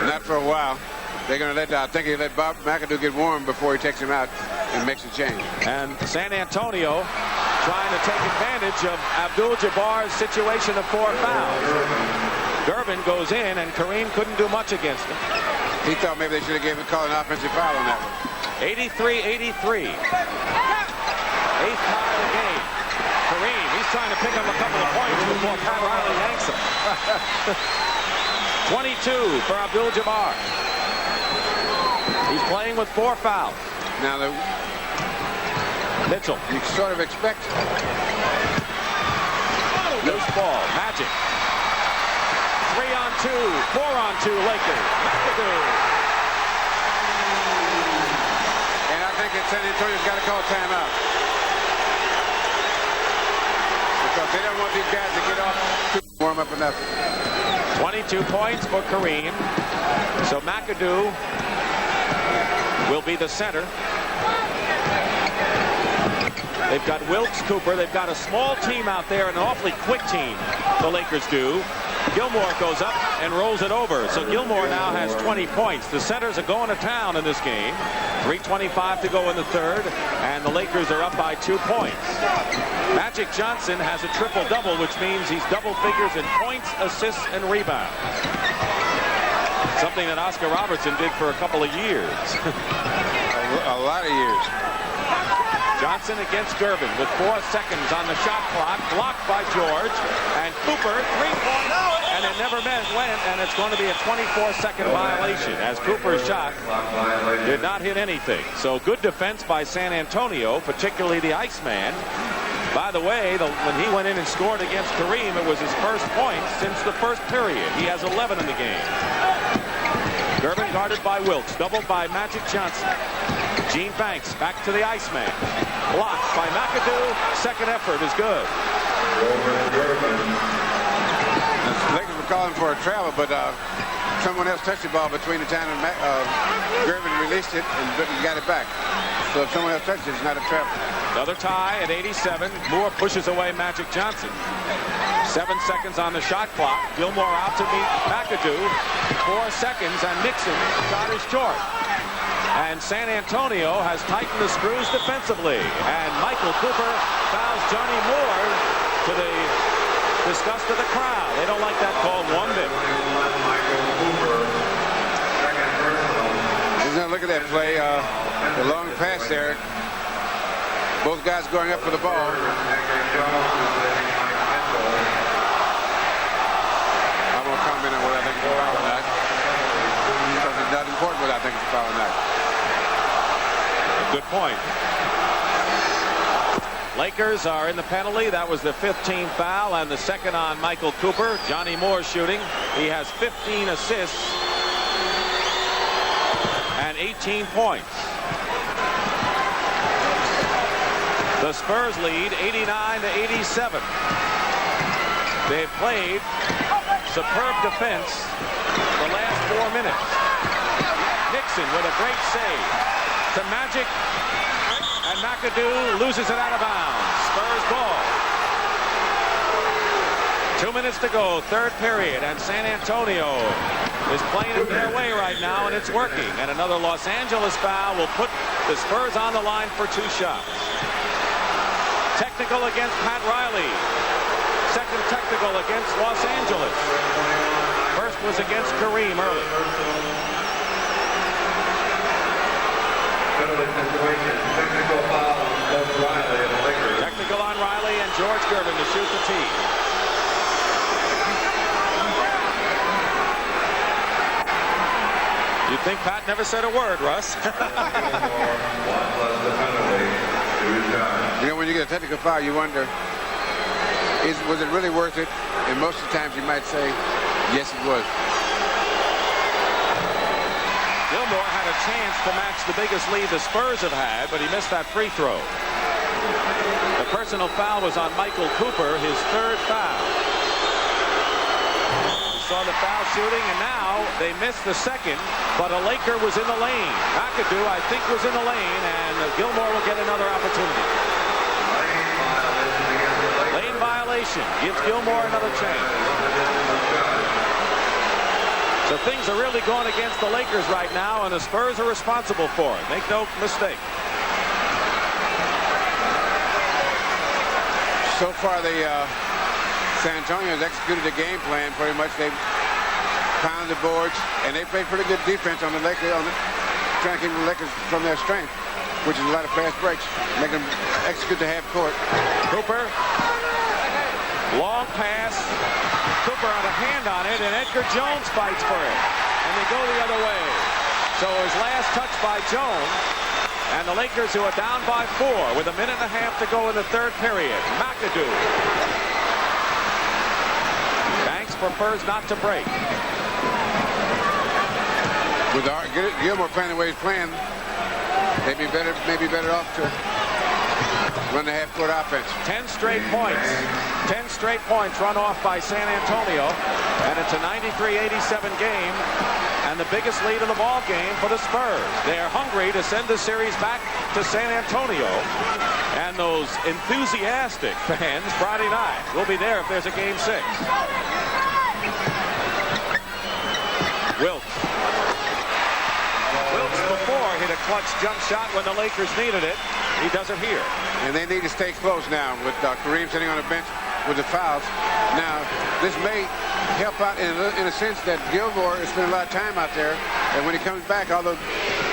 Not for a while. They're going to let, I think he let Bob McAdoo get warm before he takes him out and makes a change. And San Antonio trying to take advantage of Abdul-Jabbar's situation of 4 fouls. Gervin goes in, and Kareem couldn't do much against him. He thought maybe they should have given a call an offensive foul on that one. 83-83. 8th tie of the game. Kareem, he's trying to pick up a couple of points before Pat Riley yanks him. 22 for Abdul-Jabbar. He's playing with 4 fouls. Now, Mitchell. You sort of expect. Loose ball. Magic. 3-on-2. 4-on-2 Lakers. McAdoo. And I think that San Antonio's got to call a timeout. Because they don't want these guys to get off to warm up enough. 22 points for Kareem. So McAdoo will be the center. They've got Wilkes, Cooper. They've got a small team out there, an awfully quick team, the Lakers do. Gilmore goes up and rolls it over. So Gilmore now has 20 points. The centers are going to town in this game. 3:25 to go in the third, and the Lakers are up by 2 points. Magic Johnson has a triple-double, which means he's double figures in points, assists, and rebounds. Something that Oscar Robertson did for a couple of years. A lot of years. Johnson against Gervin with 4 seconds on the shot clock, blocked by George, and Cooper 3-point, and it never went, and it's going to be a 24-second violation as Cooper's shot did not hit anything. So good defense by San Antonio, particularly the Iceman. By the way, when he went in and scored against Kareem, it was his first point since the first period. He has 11 in the game. Gervin guarded by Wilkes, doubled by Magic Johnson. Gene Banks back to the Iceman. Blocked by McAdoo. Second effort is good. The Lakers were calling for a travel, but someone else touched the ball between the time Gervin released it and got it back. So if someone else touched it, it's not a travel. Another tie at 87. Moore pushes away Magic Johnson. 7 seconds on the shot clock. Gilmore out to meet McAdoo. 4 seconds, and Nixon shot is short. And San Antonio has tightened the screws defensively. And Michael Cooper fouls Johnny Moore to the disgust of the crowd. They don't like that call one bit. Now look at that play. The long pass there. Both guys going up for the ball. I won't comment on what I think is a foul or not. Because it's not important what I think is a foul or not. Good point. Lakers are in the penalty. That was the 15th foul and the second on Michael Cooper. Johnny Moore shooting. He has 15 assists and 18 points. The Spurs lead 89 to 87. They've played superb defense the last 4 minutes. Nixon with a great save to Magic, and McAdoo loses it out of bounds. Spurs ball. 2 minutes to go, third period, and San Antonio is playing it their way right now, and it's working. And another Los Angeles foul will put the Spurs on the line for 2 shots. Technical against Pat Riley. Second technical against Los Angeles. First was against Kareem early. Technical foul on Riley and the Lakers. Technical on Riley and George Gervin to shoot the tee. You'd think Pat never said a word, Russ. You know, when you get a technical foul, you wonder, was it really worth it? And most of the times you might say, yes, it was. Gilmore had a chance to match the biggest lead the Spurs have had, but he missed that free throw. The personal foul was on Michael Cooper, his 3rd foul. You saw the foul shooting, and now they missed the second, but a Laker was in the lane. McAdoo, I think, was in the lane, and Gilmore will get another opportunity. Lane violation gives Gilmore another chance. So things are really going against the Lakers right now, and the Spurs are responsible for it. Make no mistake. So far, San Antonio has executed the game plan pretty much. They've pounded the boards, and they played pretty good defense on the Lakers, trying to keep the Lakers from their strength, which is a lot of fast breaks, making them execute the half court. Cooper, long pass. Cooper on a hand on it, and Edgar Jones fights for it. And they go the other way. So his last touch by Jones, and the Lakers, who are down by 4 with a minute and a half to go in the 3rd period. McAdoo. Banks prefers not to break. With Gilmore playing the way he's playing, they'd be better off to run the half-court offense. 10 straight points. 10 straight points run off by San Antonio, and it's a 93-87 game, and the biggest lead of the ball game for the Spurs. They are hungry to send the series back to San Antonio, and those enthusiastic fans Friday night will be there if there's a game 6. Wilkes before hit a clutch jump shot when the Lakers needed it. He does it here. And they need to stay close now with Kareem sitting on the bench with the fouls. Now, this may help out in a sense that Gilmore has spent a lot of time out there, and when he comes back, although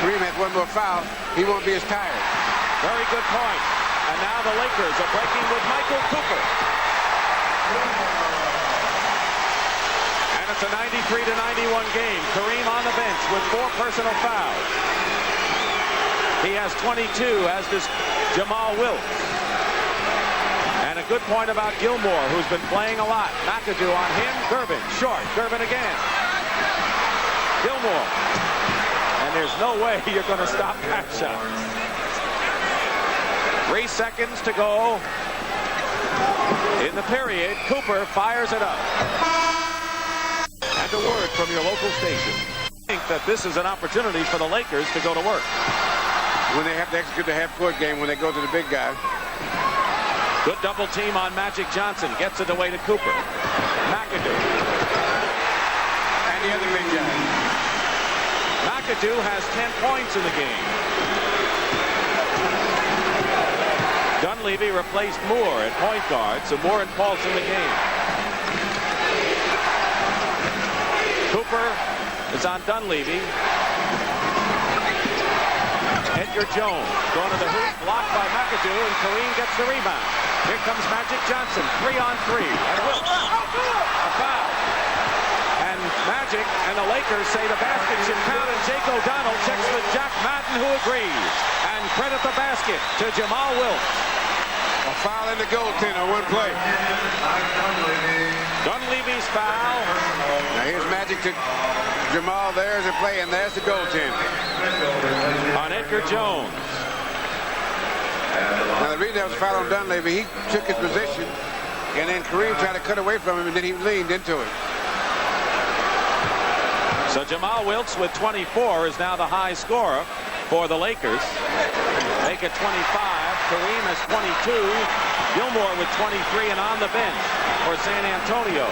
Kareem has one more foul, he won't be as tired. Very good point. And now the Lakers are breaking with Michael Cooper. And it's a 93-91 game. Kareem on the bench with 4 personal fouls. He has 22, as does Jamaal Wilkes. And a good point about Gilmore, who's been playing a lot. McAdoo on him. Gervin, short. Gervin again. Gilmore. And there's no way you're going to stop that shot. 3 seconds to go in the period. Cooper fires it up. And a word from your local station. I think that this is an opportunity for the Lakers to go to work. When they have to execute the half-court game, when they go to the big guy. Good double team on Magic Johnson. Gets it away to Cooper. McAdoo. And the other big guy. McAdoo has 10 points in the game. Dunleavy replaced Moore at point guard, so Moore and Paul's in the game. Cooper is on Dunleavy. Edgar Jones going to the hoop, blocked by McAdoo, and Kareem gets the rebound. Here comes Magic Johnson, 3-on-3, and Wilkes. A foul. And Magic and the Lakers say the basket should count, and Jake O'Donnell checks with Jack Madden, who agrees. And credit the basket to Jamaal Wilkes. A foul in the goaltender, one play. Dunleavy's foul. Now here's Magic to Jamaal. There's a play, and there's the goaltender. On Edgar Jones. Now the reason that was a foul on Dunleavy, he took his position, and then Kareem tried to cut away from him, and then he leaned into it. So Jamaal Wilkes with 24 is now the high scorer for the Lakers. Make it 25. Kareem has 22. Gilmore with 23 and on the bench for San Antonio.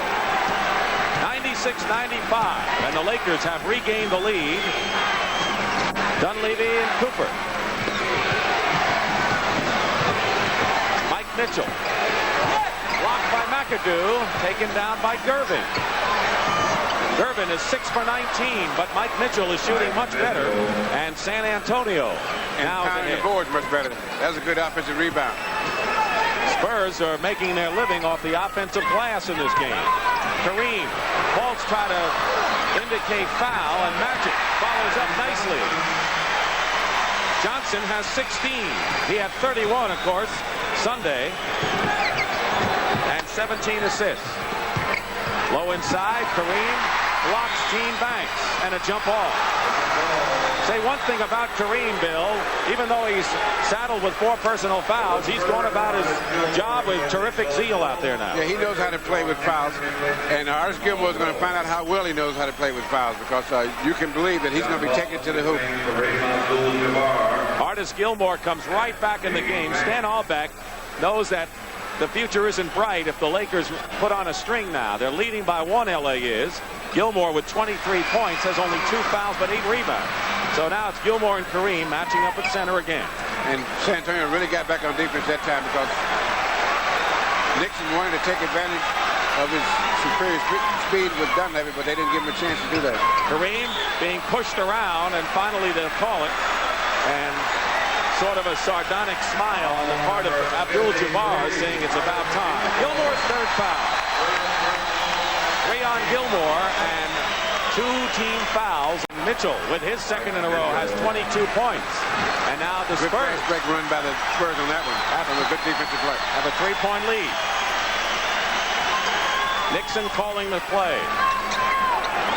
96-95, and the Lakers have regained the lead. Dunleavy and Cooper. Mike Mitchell. Blocked by McAdoo, taken down by Gervin. Gervin is 6 for 19, but Mike Mitchell is shooting much better, and San Antonio now pounding the boards much better. That was a good offensive rebound. Spurs are making their living off the offensive glass in this game. Kareem, Fultz try to indicate foul, and Magic follows up nicely. Johnson has 16. He had 31, of course, Sunday, and 17 assists. Low inside, Kareem blocks Gene Banks, and a jump ball. Say one thing about Kareem, Bill, even though he's saddled with 4 personal fouls, he's going about his job with terrific zeal out there now. Yeah, he knows how to play with fouls, and Artis Gilmore is going to find out how well he knows how to play with fouls, because you can believe that he's going to be taken to the hoop. Artis Gilmore comes right back in the game. Stan Albeck knows that the future isn't bright if the Lakers put on a string now. They're leading by 1, LA is. Gilmore with 23 points has only 2 fouls but 8 rebounds. So now it's Gilmore and Kareem matching up at center again. And San Antonio really got back on defense that time because Nixon wanted to take advantage of his superior speed with Dunleavy, but they didn't give him a chance to do that. Kareem being pushed around, and finally they'll call it. And sort of a sardonic smile on the part of Abdul-Jabbar saying it's about time. Gilmore's 3rd foul. 3 on Gilmore and 2 team fouls. Mitchell with his 2nd in a row has 22 points. And now the Spurs. Good break run by the Spurs on that one. After a good defensive play. Have a 3-point lead. Nixon calling the play.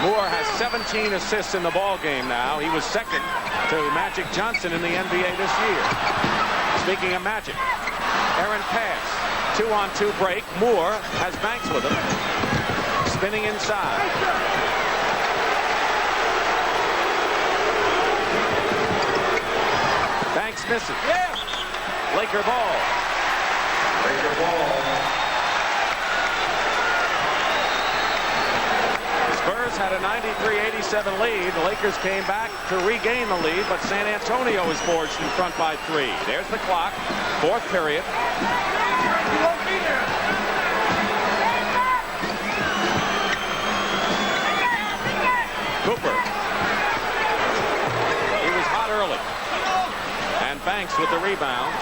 Moore has 17 assists in the ball game now. He was 2nd to Magic Johnson in the NBA this year. Speaking of Magic, errant pass, 2-on-2 break. Moore has Banks with him. Spinning inside. Banks misses. Yeah. Laker ball. Laker ball. The Spurs had a 93-87 lead. The Lakers came back to regain the lead, but San Antonio is forged in front by 3. There's the clock. 4th period. Cooper. He was hot early. And Banks with the rebound.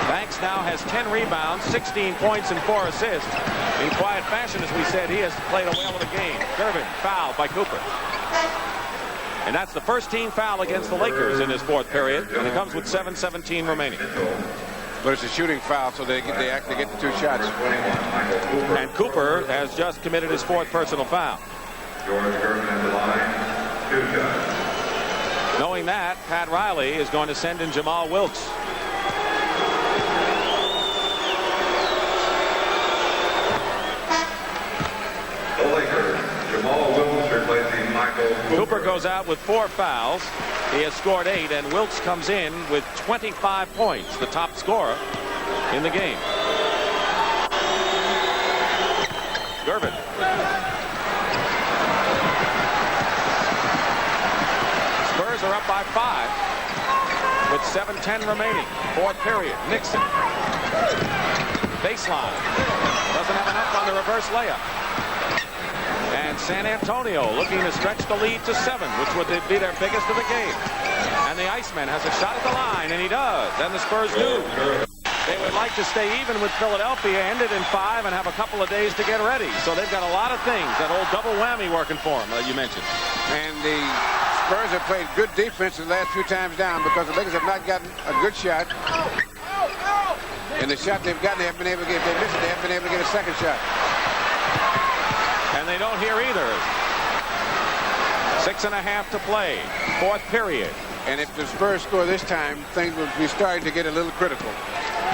Banks now has 10 rebounds, 16 points, and 4 assists. In quiet fashion, as we said, he has played a whale of a game. Gervin fouled by Cooper. And that's the first team foul against the Lakers in this 4th period. And it comes with 7:17 remaining. But it's a shooting foul, so they actually get the 2 shots. And Cooper has just committed his 4th personal foul. George Gervin at the line. 2 shots. Knowing that, Pat Riley is going to send in Jamaal Wilkes. The Lakers, Jamaal Wilkes replacing Michael Cooper goes out with 4 fouls. He has scored 8, and Wilkes comes in with 25 points, the top scorer in the game. Gervin. Spurs are up by 5 with 7:10 remaining. 4th period. Nixon. Baseline. Doesn't have enough on the reverse layup. And San Antonio looking to stretch the lead to 7, which would be their biggest of the game. And the Iceman has a shot at the line, and he does. And the Spurs do. They would like to stay even with Philadelphia, end it in 5, and have a couple of days to get ready. So they've got a lot of things. That old double whammy working for them that you mentioned. And the Spurs have played good defense the last few times down because the Lakers have not gotten a good shot. And the shot they've gotten, they haven't been able to get. If they miss it, they haven't been able to get a second shot. And they don't hear either. 6.5 to play. 4th period. And if the Spurs score this time, things will be starting to get a little critical.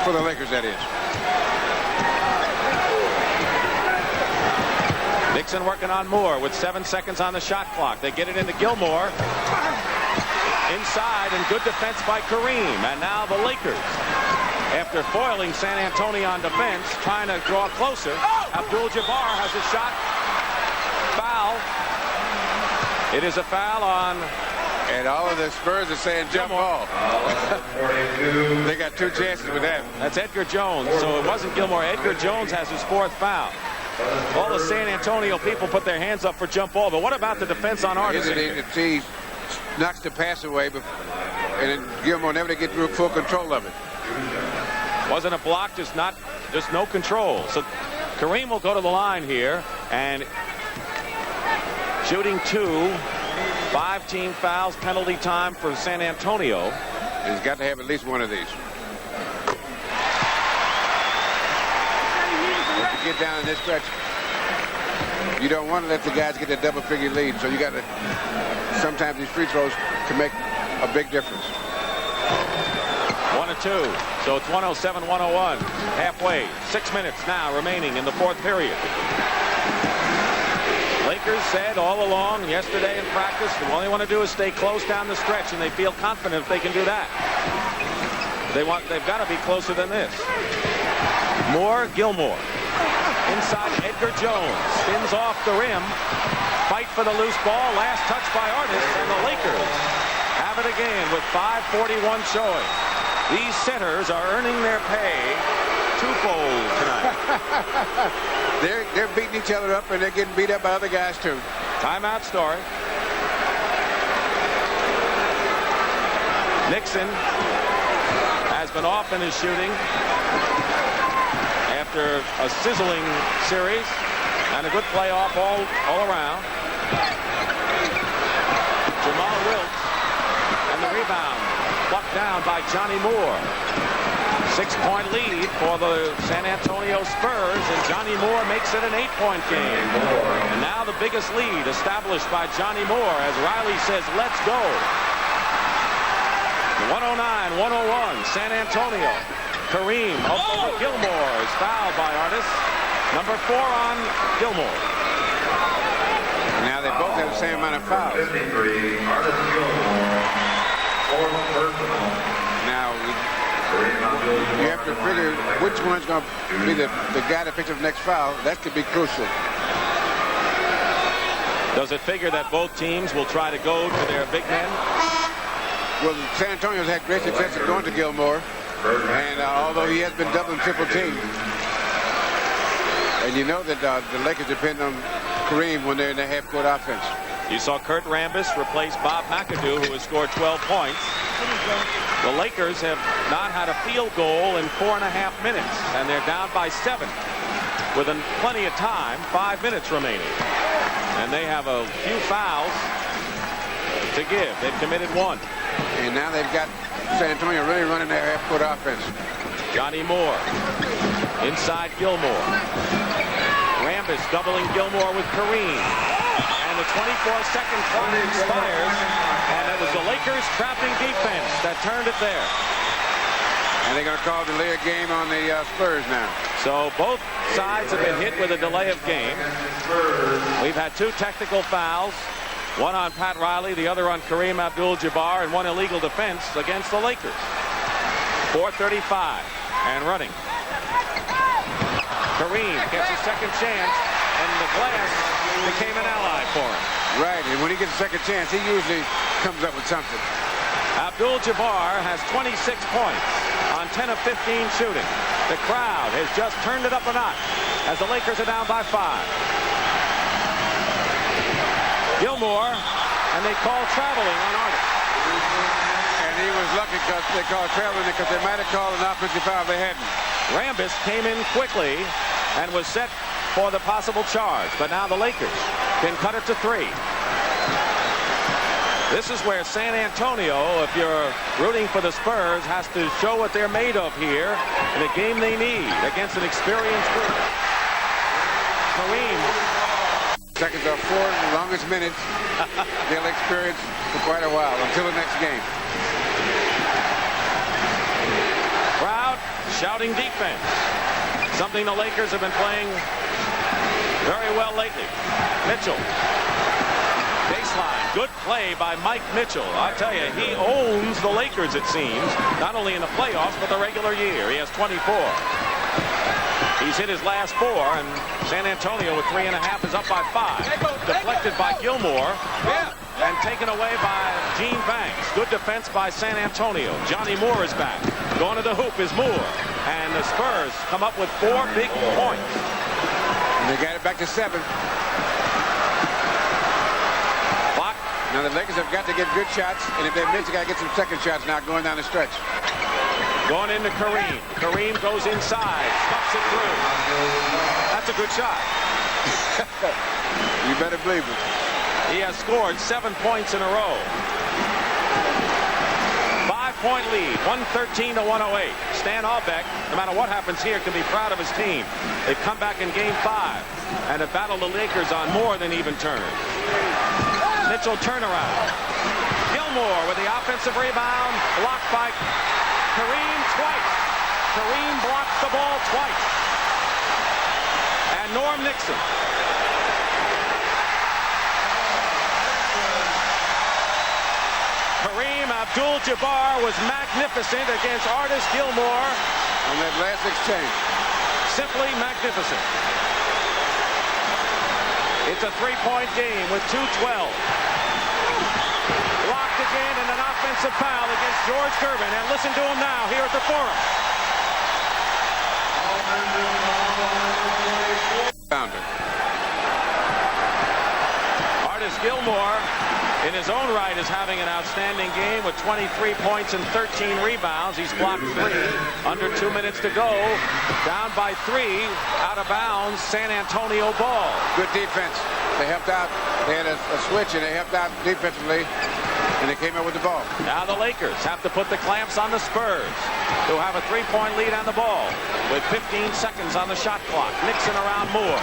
For the Lakers, that is. Nixon working on Moore with 7 seconds on the shot clock. They get it into Gilmore. Inside, and good defense by Kareem. And now the Lakers, after foiling San Antonio on defense, trying to draw closer. Abdul-Jabbar has a shot. Foul. It is a foul on... And all of the Spurs are saying jump ball. They got 2 chances with that. That's Edgar Jones. So it wasn't Gilmore. Edgar Jones has his 4th foul. All the San Antonio people put their hands up for jump ball. But what about the defense on Artis? He knocks the pass away, and then Gilmore never to get through full control of it. Wasn't a block, just no control. So Kareem will go to the line here, and shooting 2. 5 team fouls, penalty time for San Antonio. He's got to have at least one of these. When you get down in this stretch, you don't want to let the guys get a double-figure lead. So you got to. Sometimes these free throws can make a big difference. 1-2. So it's 107-101. Halfway. 6 minutes now remaining in the 4th period. Lakers said all along yesterday in practice, all they want to do is stay close down the stretch, and they feel confident if they can do that. They've got to be closer than this. Moore, Gilmore. Inside, Edgar Jones spins off the rim. Fight for the loose ball. Last touch by Artis, and the Lakers have it again with 5:41 showing. These centers are earning their pay twofold tonight. They're beating each other up, and they're getting beat up by other guys too. Timeout, Story. Nixon has been off in his shooting after a sizzling series and a good playoff all around. Jamaal Wilkes, and the rebound plucked down by Johnny Moore. 6-point lead for the San Antonio Spurs, and Johnny Moore makes it an 8-point game. And now the biggest lead established by Johnny Moore as Riley says, let's go. 109-101, San Antonio. Kareem over Gilmore is fouled by Artis. Number 4 on Gilmore. Now they both have the same amount of fouls. 53, Artis Gilmore, 4th personal. Now you have to figure which one's going to be the guy that picks up the next foul. That could be crucial. Does it figure that both teams will try to go to their big men? Well, San Antonio's had great success at going to Gilmore, and although he has been double and triple teamed, and you know that the Lakers depend on Kareem when they're in their half-court offense. You saw Kurt Rambis replace Bob McAdoo, who has scored 12 points. The Lakers have not had a field goal in 4.5 minutes, and they're down by 7 with plenty of time, 5 minutes remaining. And they have a few fouls to give. They've committed 1. And now they've got San Antonio really running their half-court offense. Johnny Moore inside Gilmore. Rambis doubling Gilmore with Kareem. And it's 24-second clock expires, and it was the Lakers' trapping defense that turned it there. And they're going to call delay of game on the Spurs now. So both sides have been hit with a delay of game. We've had 2 technical fouls, one on Pat Riley, the other on Kareem Abdul-Jabbar, and 1 illegal defense against the Lakers. 4:35 and running. Kareem gets a second chance, and the glass became an ally for him. Right, and when he gets a second chance, he usually comes up with something. Abdul-Jabbar has 26 points on 10 of 15 shooting. The crowd has just turned it up a notch as the Lakers are down by 5. Gilmore, and they call traveling on Artis. And he was lucky because they called traveling because they might have called an offensive foul they hadn't. Rambis came in quickly and was set for the possible charge, but now the Lakers can cut it to 3. This is where San Antonio, if you're rooting for the Spurs, has to show what they're made of here in a game they need against an experienced group. Kareem. Seconds are 4 longest minutes they'll experience for quite a while until the next game. Crowd shouting defense. Something the Lakers have been playing very well lately. Mitchell. Baseline. Good play by Mike Mitchell. I tell you, he owns the Lakers, it seems, not only in the playoffs, but the regular year. He has 24. He's hit his last 4, and San Antonio with 3.5 is up by 5. Deflected by Gilmore and taken away by Gene Banks. Good defense by San Antonio. Johnny Moore is back. Going to the hoop is Moore. And the Spurs come up with 4 big points. And they got it back to 7. Now the Lakers have got to get good shots, and if they miss, they got to get some second shots now going down the stretch. Going into Kareem. Kareem goes inside, stuffs it through. That's a good shot. You better believe it. He has scored 7 points in a row. 5-point lead, 113 to 108. Stan Albeck, no matter what happens here, can be proud of his team. They've come back in game 5 and have battled the Lakers on more than even terms. Mitchell turnaround. Gilmore with the offensive rebound, blocked by Kareem twice. Kareem blocks the ball twice. And Norm Nixon. Kareem Abdul-Jabbar was magnificent against Artis Gilmore. On that last exchange. Simply magnificent. It's a 3-point game with 2:12. Blocked again and an offensive foul against George Gervin. And listen to him now here at the Forum. Found it. Artis Gilmore, in his own right, is having an outstanding game with 23 points and 13 rebounds. He's blocked 3. Under 2 minutes to go. Down by 3. Out of bounds. San Antonio ball. Good defense. They helped out. They had a switch, and they helped out defensively, and they came up with the ball. Now the Lakers have to put the clamps on the Spurs, who have a 3-point lead on the ball with 15 seconds on the shot clock. Nixon around Moore.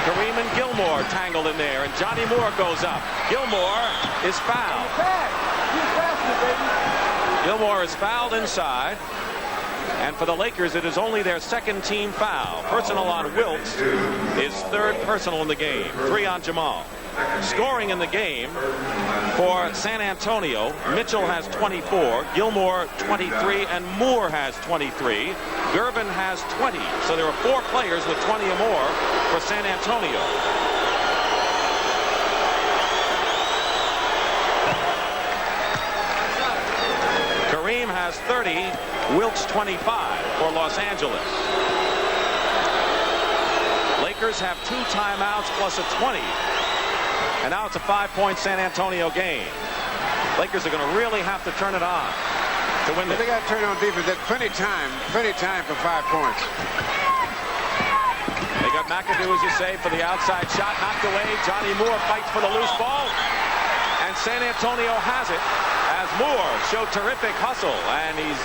Kareem and Gilmore tangled in there, and Johnny Moore goes up. Gilmore is fouled. Gilmore is fouled inside. And for the Lakers, it is only their second team foul. Personal on Wilkes, his 3rd personal in the game. 3 on Jamaal. Scoring in the game for San Antonio, Mitchell has 24, Gilmore 23, and Moore has 23. Gervin has 20. So there are 4 players with 20 or more for San Antonio. Kareem has 30, Wilkes 25 for Los Angeles. Lakers have 2 timeouts plus a 20. And now it's a 5-point San Antonio game. Lakers are going to really have to turn it on to win this. They got to turn on defense. There's plenty of time for 5 points. They got McAdoo, as you say, for the outside shot, knocked away. Johnny Moore fights for the loose ball. And San Antonio has it as Moore showed terrific hustle. And he's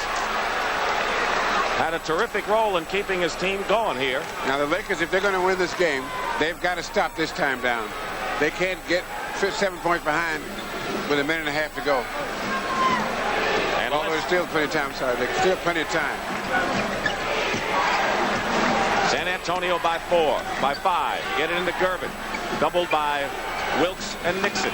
had a terrific role in keeping his team going here. Now the Lakers, if they're going to win this game, they've got to stop this time down. They can't get 7 points behind with a minute and a half to go. And although there's still plenty of time, there's still plenty of time. San Antonio by 4, by 5. Get it into Gervin. Doubled by Wilkes and Nixon.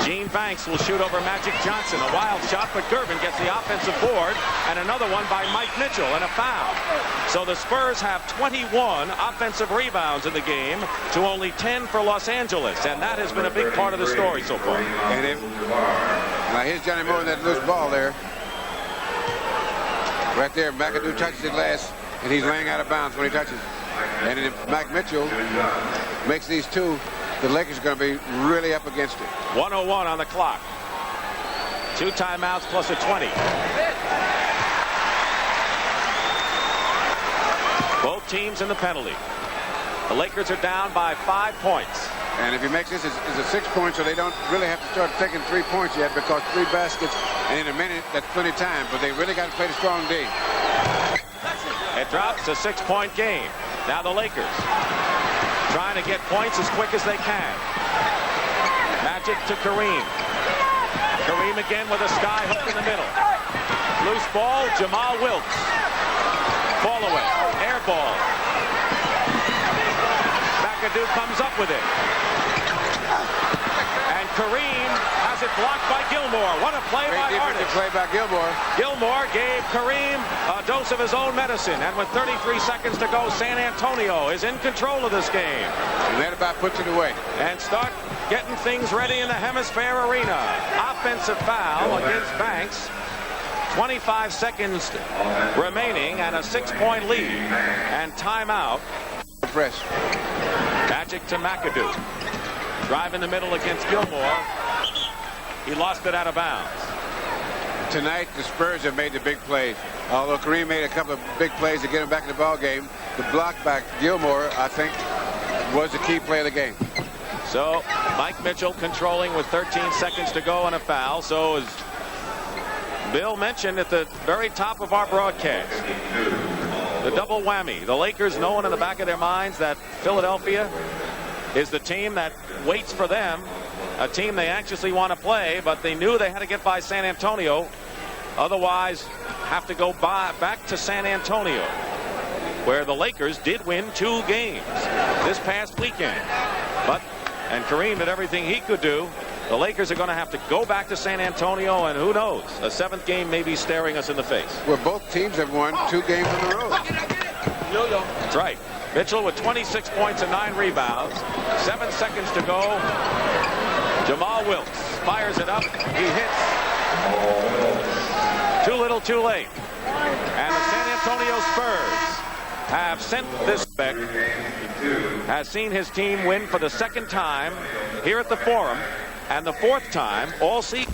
Gene Banks will shoot over Magic Johnson. A wild shot, but Gervin gets the offensive board. And another one by Mike Mitchell and a foul. So the Spurs have 21 offensive rebounds in the game to only 10 for Los Angeles. And that has been a big part of the story so far. And now here's Johnny Moore in that loose ball there. Right there, McAdoo touches it last, and he's laying out of bounds when he touches. And if Mike Mitchell makes these two, the Lakers are going to be really up against it. 1:01 on the clock. 2 timeouts plus a 20. Both teams in the penalty. The Lakers are down by 5 points. And if he makes this, it's a 6 point, so they don't really have to start taking 3 points yet, because 3 baskets, and in a minute, that's plenty of time. But they really got to play the strong D. It drops a 6-point game. Now the Lakers trying to get points as quick as they can. Magic to Kareem. Kareem again with a sky hook in the middle. Loose ball, Jamaal Wilkes. Ball away. Air ball. McAdoo comes up with it. And Kareem has it blocked by Gilmore. What a play by Artis. Play by Gilmore. Gilmore gave Kareem a dose of his own medicine. And with 33 seconds to go, San Antonio is in control of this game. And that about puts it away. And start getting things ready in the Hemisphere Arena. Offensive foul against Banks. 25 seconds remaining and a 6-point lead. And timeout. Press. Magic to McAdoo. Drive in the middle against Gilmore. He lost it out of bounds. Tonight, the Spurs have made the big plays. Although Kareem made a couple of big plays to get him back in the ball game, the block by Gilmore, I think, was the key play of the game. So Mike Mitchell controlling with 13 seconds to go and a foul. So as Bill mentioned at the very top of our broadcast, the double whammy. The Lakers knowing in the back of their minds that Philadelphia is the team that waits for them, a team they anxiously want to play, but they knew they had to get by San Antonio, otherwise have to go back to San Antonio, where the Lakers did win 2 games this past weekend. And Kareem did everything he could do. The Lakers are going to have to go back to San Antonio, and who knows, a 7th game may be staring us in the face. Well, both teams have won 2 games in a row. That's right. Mitchell with 26 points and 9 rebounds. 7 seconds to go. Jamaal Wilkes fires it up. He hits. Too little, too late. And the San Antonio Spurs have sent this back. Has seen his team win for the 2nd time here at the Forum, and the 4th time all season.